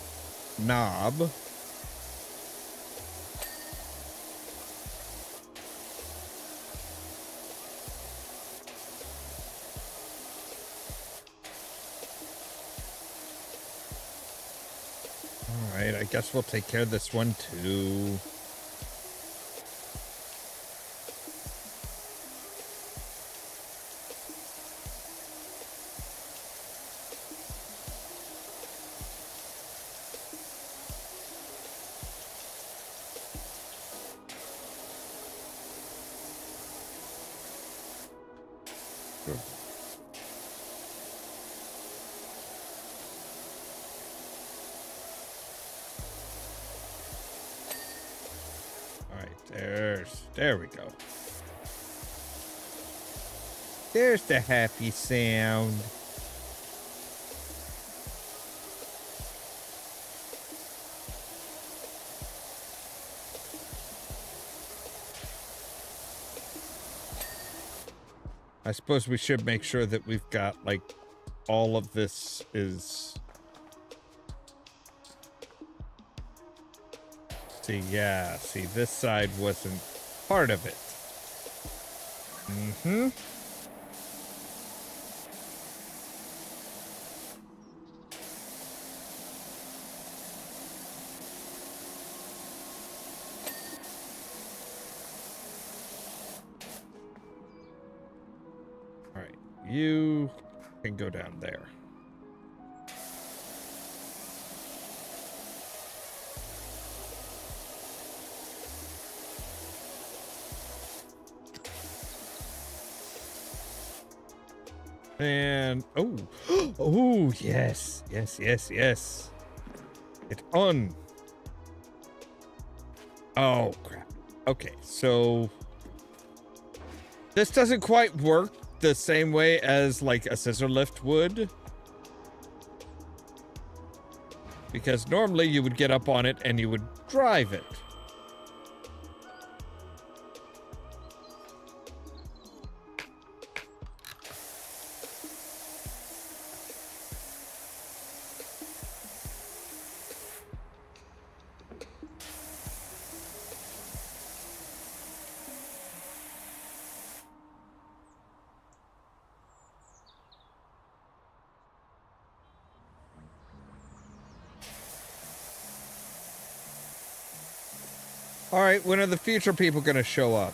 knob. All right, I guess we'll take care of this one too. There we go. There's the happy sound. I suppose we should make sure that we've got, like, all of this is... See, yeah, see, this side wasn't part of it. Mm-hmm. All right, you can go down there. And oh, oh yes, yes, yes, yes. It's on. Oh crap. Okay, so this doesn't quite work the same way as like a scissor lift would, because normally you would get up on it and you would drive it. All right, when are the future people gonna show up?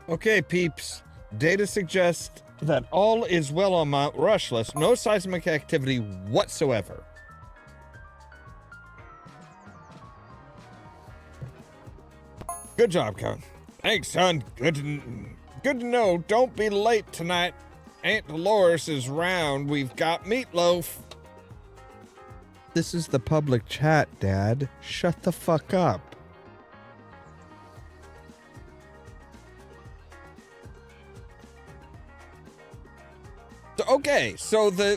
Okay, peeps. Data suggests that all is well on Mount Rushless. No seismic activity whatsoever. Good job, Con. Thanks, son. Good to know. Don't be late tonight. Aunt Dolores is round. We've got meatloaf. This is the public chat, Dad. Shut the fuck up. Okay, so the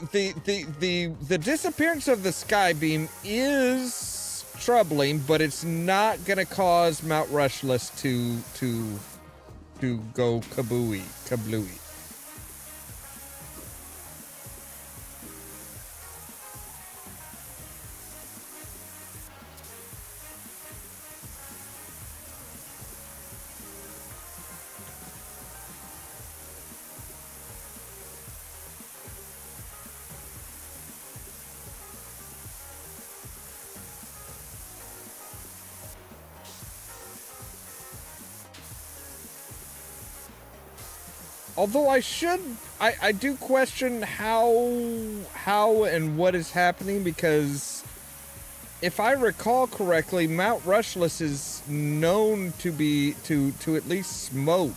disappearance of the sky beam is troubling, but it's not gonna cause Mount Rushless to go kablooey. Although I do question how and what is happening, because if I recall correctly, Mount Rushless is known to be to at least smoke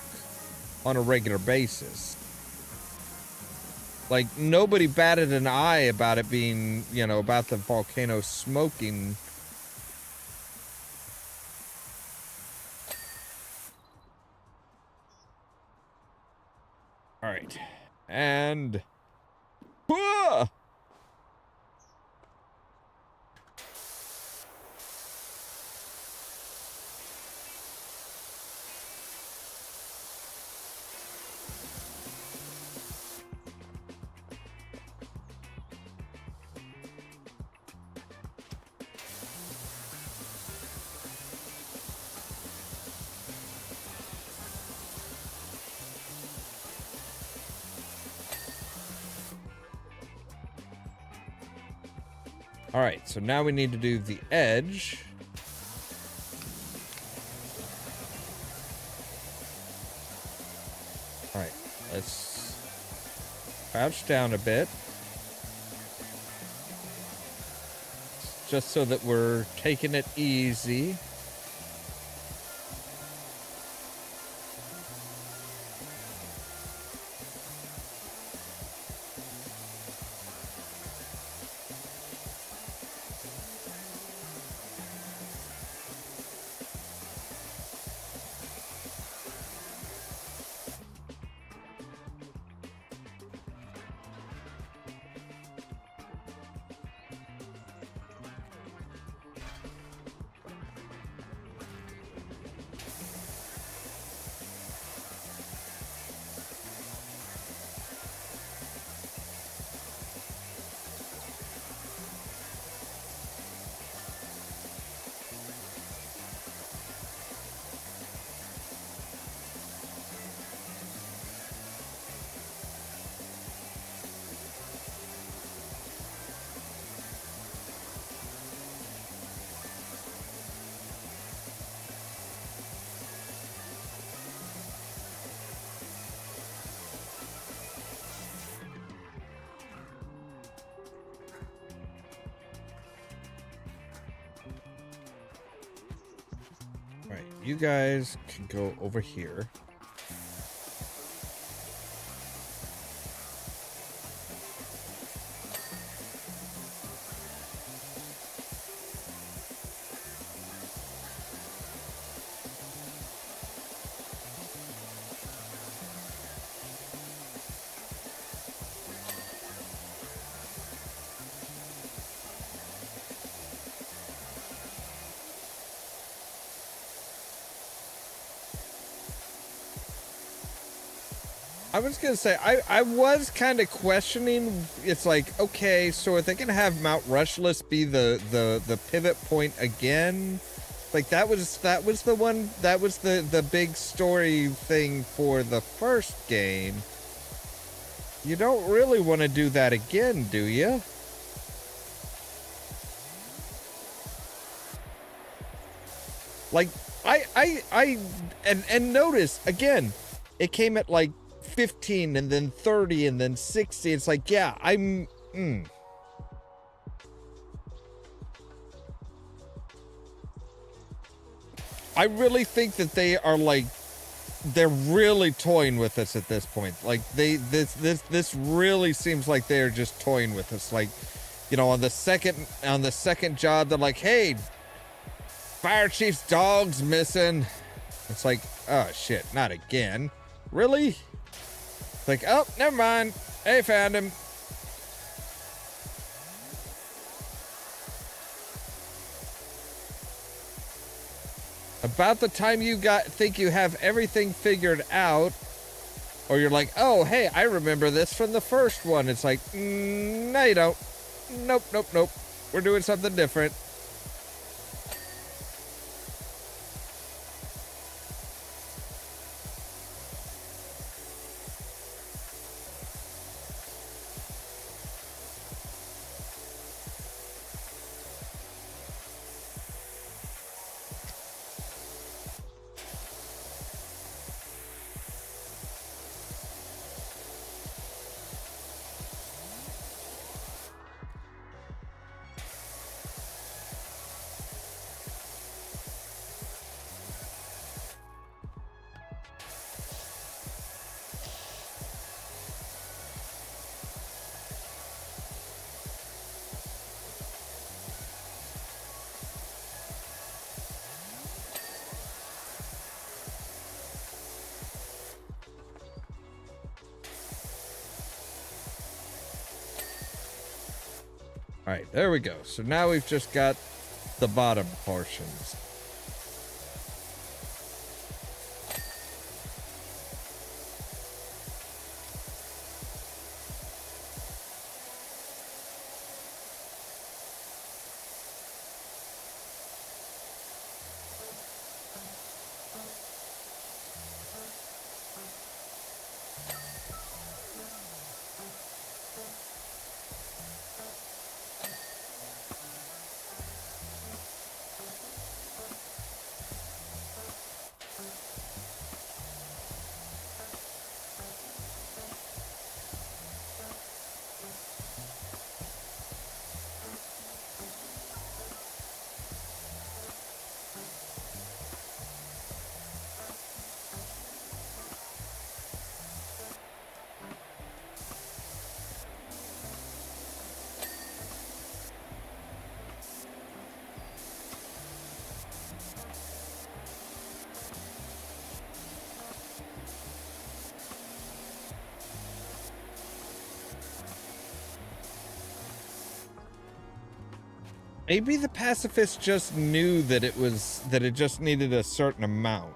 on a regular basis. Like, nobody batted an eye about it being, you know, about the volcano smoking. All right. And... Ah! All right, so now we need to do the edge. All right, let's crouch down a bit. Just so that we're taking it easy. All right, you guys can go over here. I was gonna say, I was kind of questioning. It's like, okay, so are they gonna have Mount Rushless be the pivot point again? Like that was the one, that was the big story thing for the first game. You don't really want to do that again, do you? Like and notice again, it came at like 15 and then 30 and then 60. It's like, yeah, I really think that they are like, they're really toying with us at this point. Like this really seems like they're just toying with us. Like, you know, on the second job, they're like, hey, fire chief's dog's missing. It's like, oh shit, not again. Really? It's like, oh, never mind. Hey, found him. About the time you think you have everything figured out, or you're like, oh, hey, I remember this from the first one. It's like, no, you don't. Nope, nope, nope. We're doing something different. All right, there we go. So now we've just got the bottom portions. Maybe the pacifists just knew that it just needed a certain amount.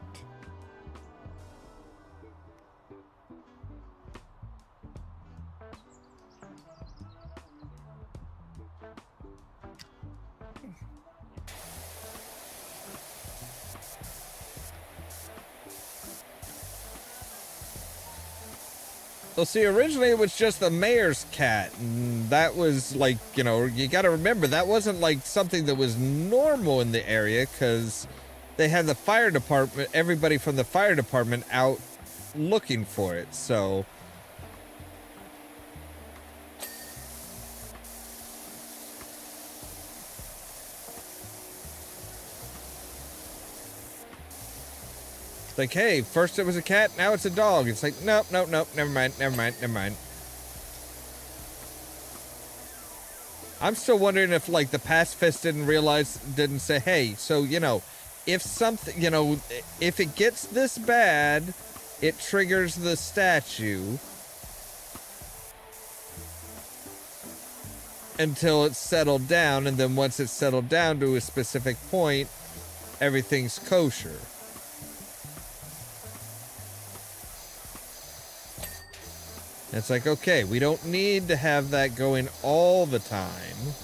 Well, see, originally it was just the mayor's cat, and that was like, you know, you gotta remember, that wasn't like something that was normal in the area, because they had the fire department, everybody from the fire department out looking for it, so... It's like, hey, first it was a cat, now it's a dog. It's like, nope, nope, nope, never mind, never mind, never mind. I'm still wondering if, like, the pacifists didn't say, hey, so, you know, if something, you know, if it gets this bad, it triggers the statue until it's settled down, and then once it's settled down to a specific point, everything's kosher. It's like, okay, we don't need to have that going all the time.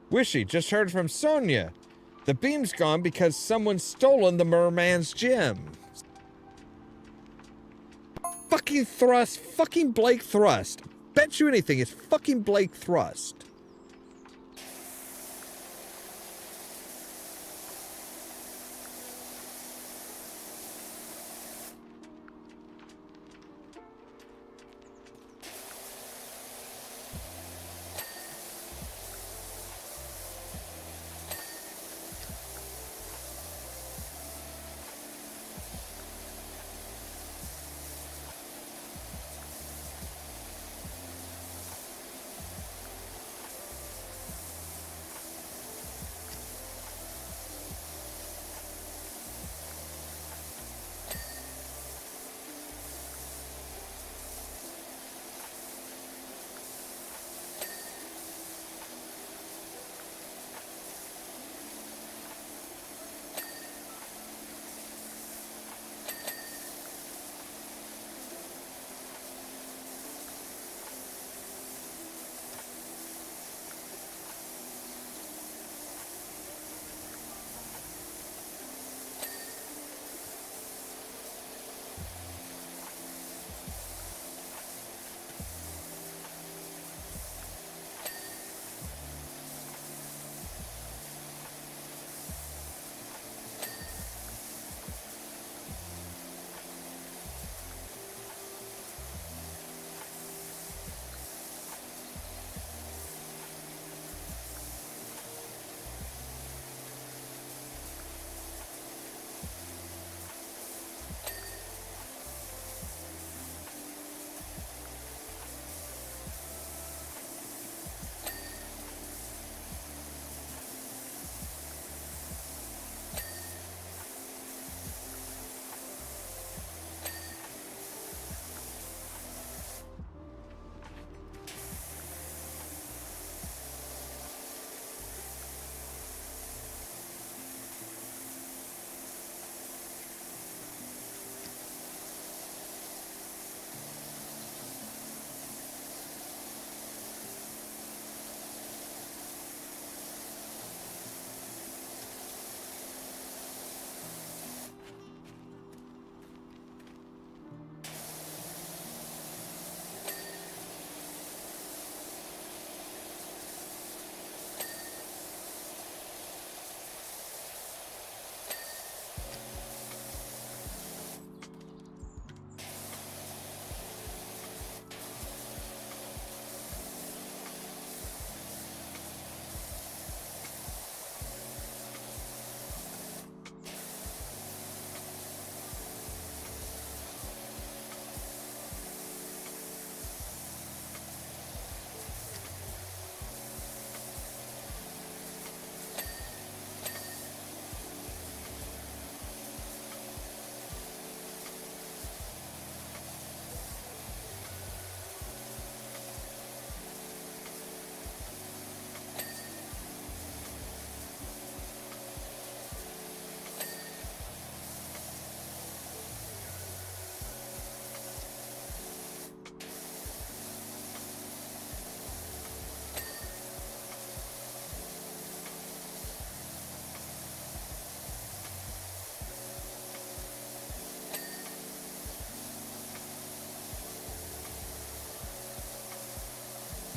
Wishy, just heard from Sonia. The beam's gone because someone's stolen the merman's gem. Fucking Thrust, fucking Blake Thrust. Bet you anything, it's fucking Blake Thrust.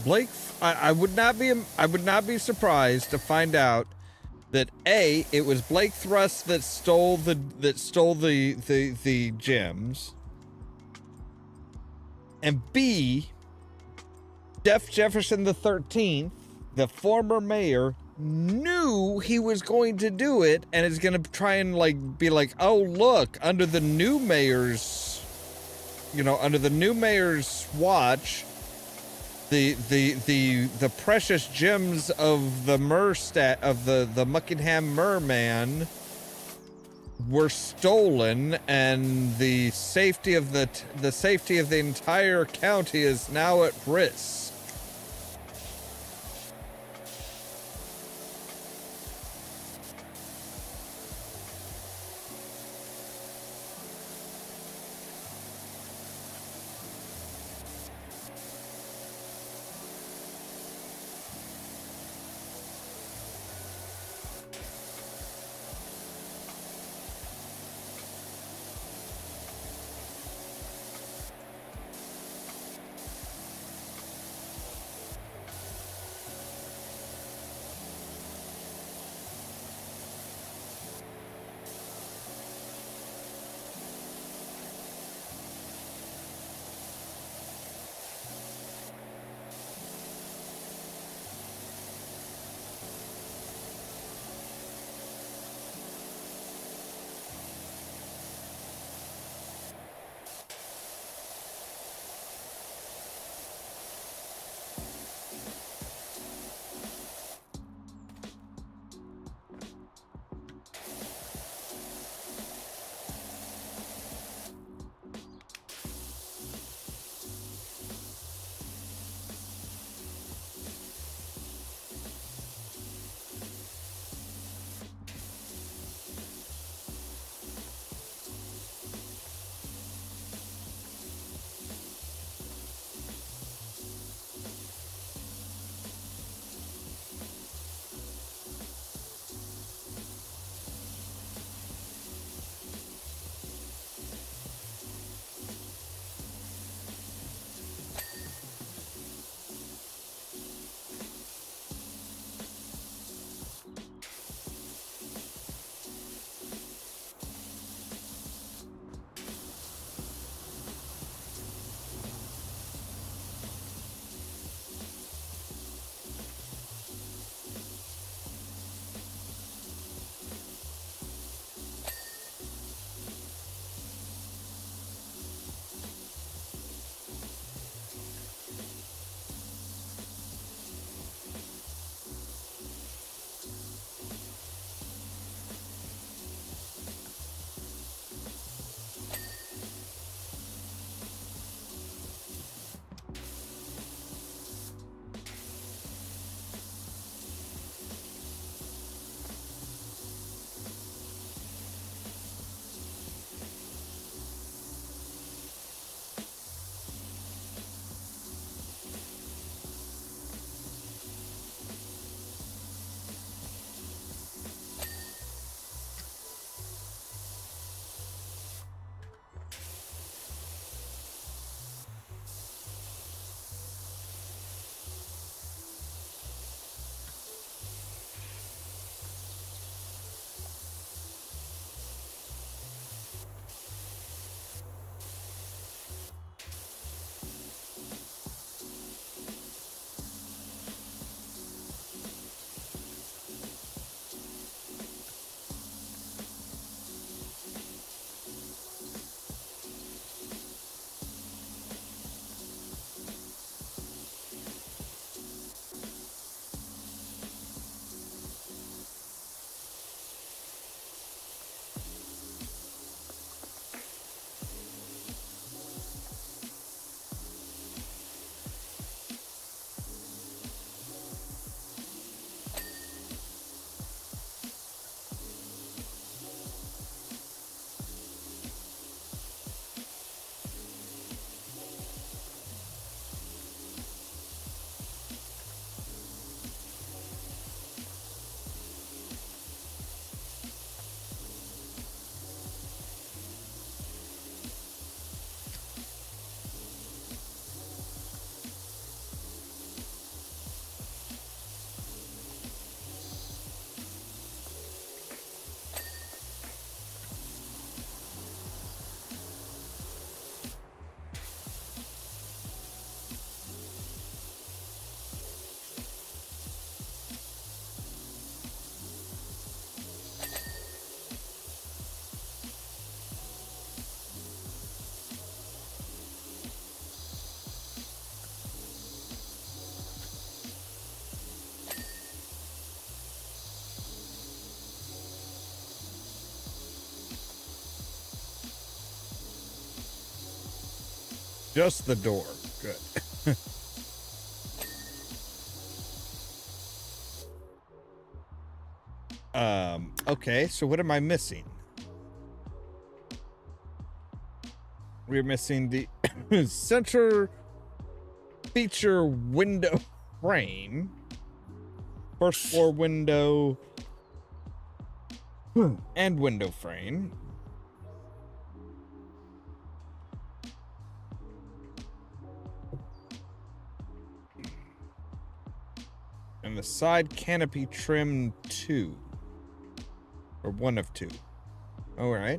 Blake, I would not be surprised to find out that A, it was Blake Thrust that stole the gems, and B, Jeff Jefferson the 13th, the former mayor, knew he was going to do it and is going to try and like be like, oh look, under the new mayor's watch, the precious gems of the the Muckingham Merman were stolen, and the safety of the entire county is now at risk. Just the door. Good. Okay, so what am I missing? We're missing the center feature window frame. First floor window and window frame. And the side canopy trim 2. Or 1 of 2. All right.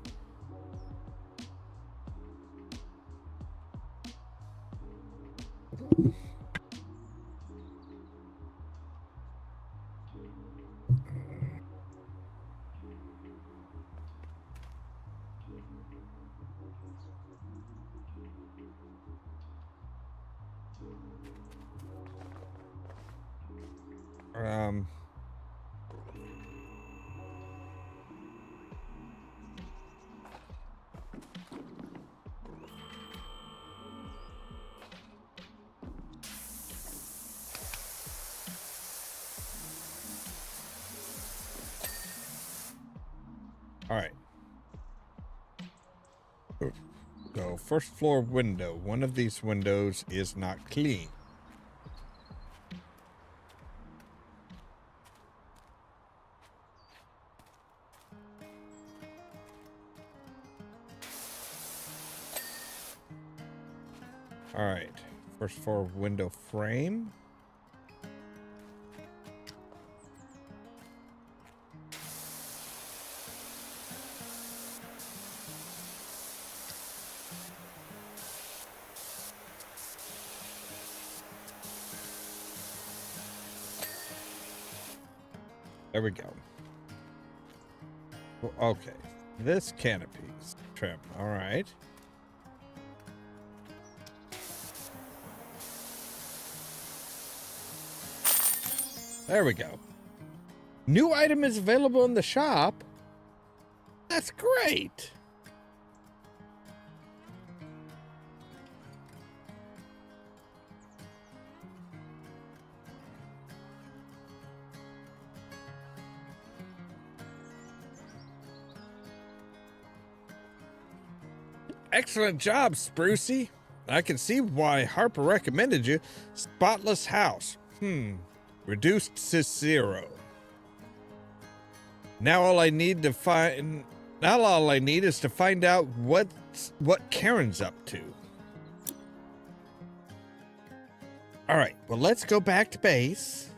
All right. So, first floor window. One of these windows is not clean. All right. First floor window frame. There we go. Okay. This canopy's trim. All right. There we go. New item is available in the shop. That's great. Excellent job, Sprucey. I can see why Harper recommended you. Spotless house. Reduced to 0. Now all I need is to find out what Karen's up to. All right, well, let's go back to base.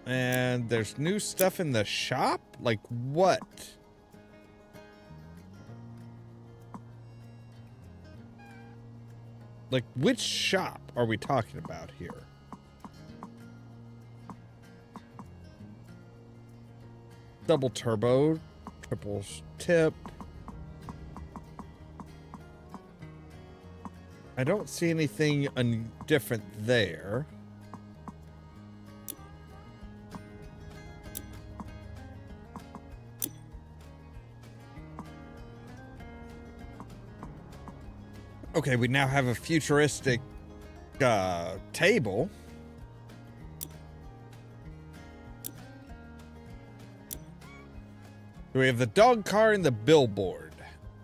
And there's new stuff in the shop? Like what? Like which shop are we talking about here? Double turbo, triple tip. I don't see anything different there. Okay, we now have a futuristic table. We have the dog car and the billboard.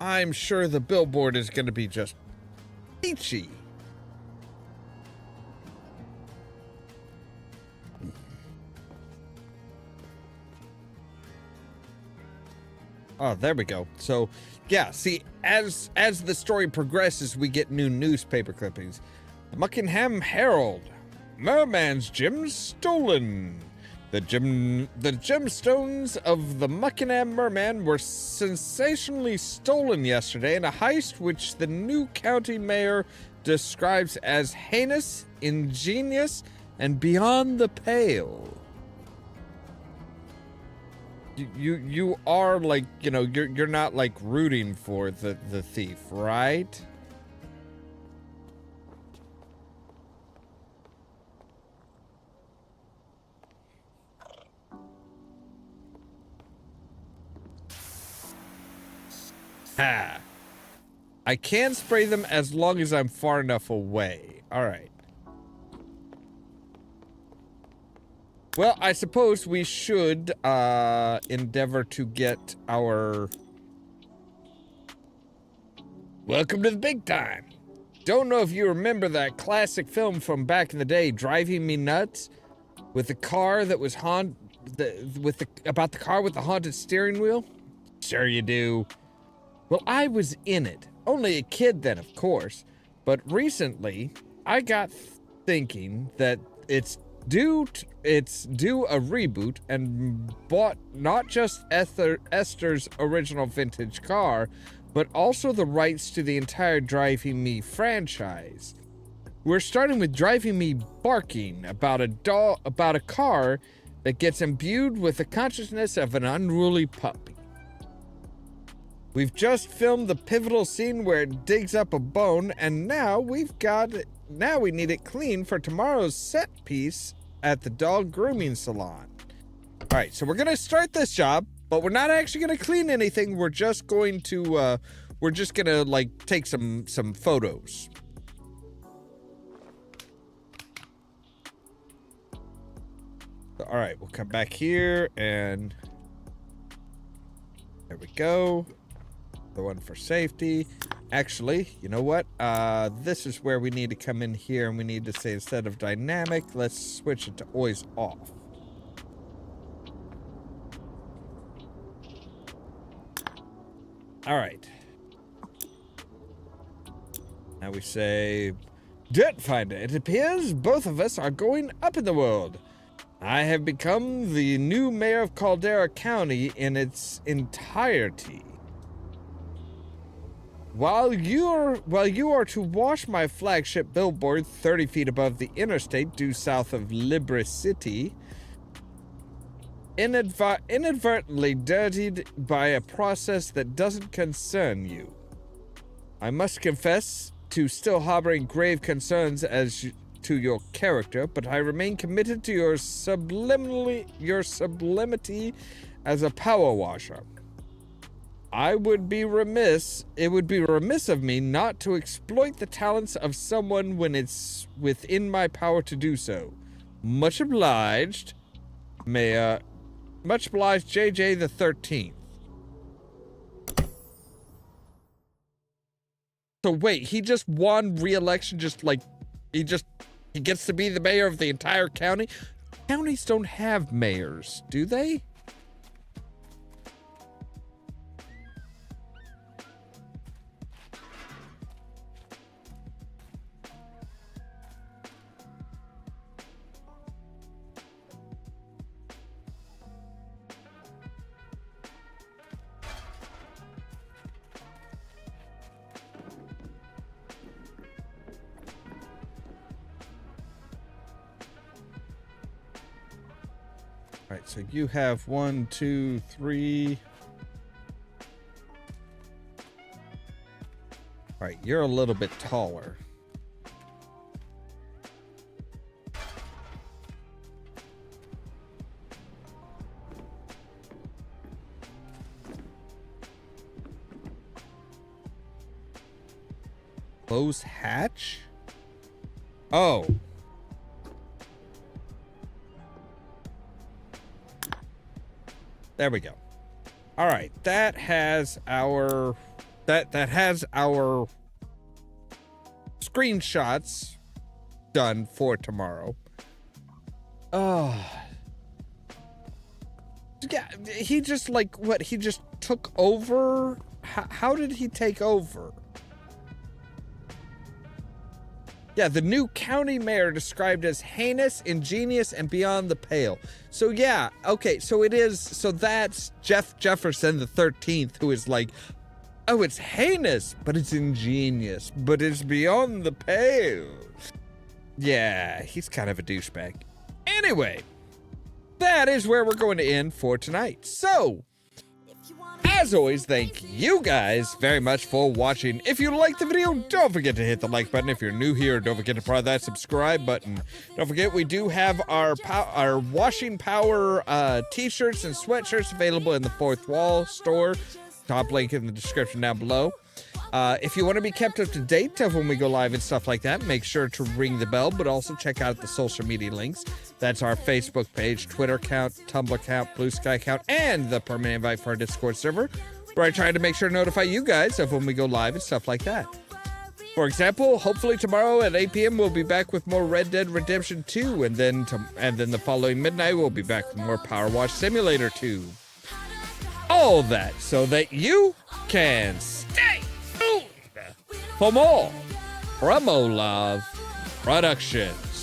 I'm sure the billboard is going to be just peachy. Oh, there we go. So, yeah, see, as the story progresses, we get new newspaper clippings. The Muckingham Herald. Merman's gems stolen. The gemstones of the Muckingham Merman were sensationally stolen yesterday in a heist which the new county mayor describes as heinous, ingenious, and beyond the pale. You are like, you know, you're not like rooting for the thief, right? Ha! I can spray them as long as I'm far enough away. All right. Well, I suppose we should endeavor to get our... Welcome to the big time. Don't know if you remember that classic film from back in the day, Driving Me Nuts, with the car that was about the car with the haunted steering wheel? Sure you do. Well, I was in it. Only a kid then, of course. But recently, I got thinking that it's due a reboot and bought not just Esther's original vintage car, but also the rights to the entire Driving Me franchise. We're starting with Driving Me Barking, about a car that gets imbued with the consciousness of an unruly puppy. We've just filmed the pivotal scene where it digs up a bone, and now we need it clean for tomorrow's set piece at the dog grooming salon. All right, so we're gonna start this job, but we're not actually gonna clean anything. We're just going to, like take some photos. All right, we'll come back here and there we go. The one for safety. Actually, you know what? This is where we need to come in here and we need to say instead of dynamic, let's switch it to always off. All right. Now we say, Dirt Finder, it appears both of us are going up in the world. I have become the new mayor of Caldera County in its entirety. While you are to wash my flagship billboard 30 feet above the interstate due south of Libra City, inadvertently dirtied by a process that doesn't concern you. I must confess to still harboring grave concerns as to your character, but I remain committed to your sublimity as a power washer. It would be remiss of me not to exploit the talents of someone when it's within my power to do so. Much obliged, Mayor. Much obliged, JJ the 13th. So wait, he just won re-election, he gets to be the mayor of the entire county? Counties don't have mayors, do they? All right, so you have 1, 2, 3. All right, you're a little bit taller. Close hatch? Oh. There we go. All right, that has our screenshots done for tomorrow. Oh. Yeah, he just he just took over? How did he take over? Yeah, the new county mayor described as heinous, ingenious, and beyond the pale. So yeah, okay, so that's Jefferson the 13th, who is like, oh, it's heinous, but it's ingenious, but it's beyond the pale. Yeah, he's kind of a douchebag. Anyway, that is where we're going to end for tonight. So, as always, thank you guys very much for watching. If you liked the video, don't forget to hit the like button. If you're new here, don't forget to press that subscribe button. Don't forget, we do have our washing power t-shirts and sweatshirts available in the Fourth Wall store. top link in the description down below. If you want to be kept up to date of when we go live and stuff like that, make sure to ring the bell, but also check out the social media links. That's our Facebook page, Twitter account, Tumblr account, Blue Sky account, and the permanent invite for our Discord server, where I try to make sure to notify you guys of when we go live and stuff like that. For example, hopefully tomorrow at 8 p.m. we'll be back with more Red Dead Redemption 2, and then the following midnight we'll be back with more Powerwash Simulator 2. All that so that you can stay tuned for more from Ollamh Productions.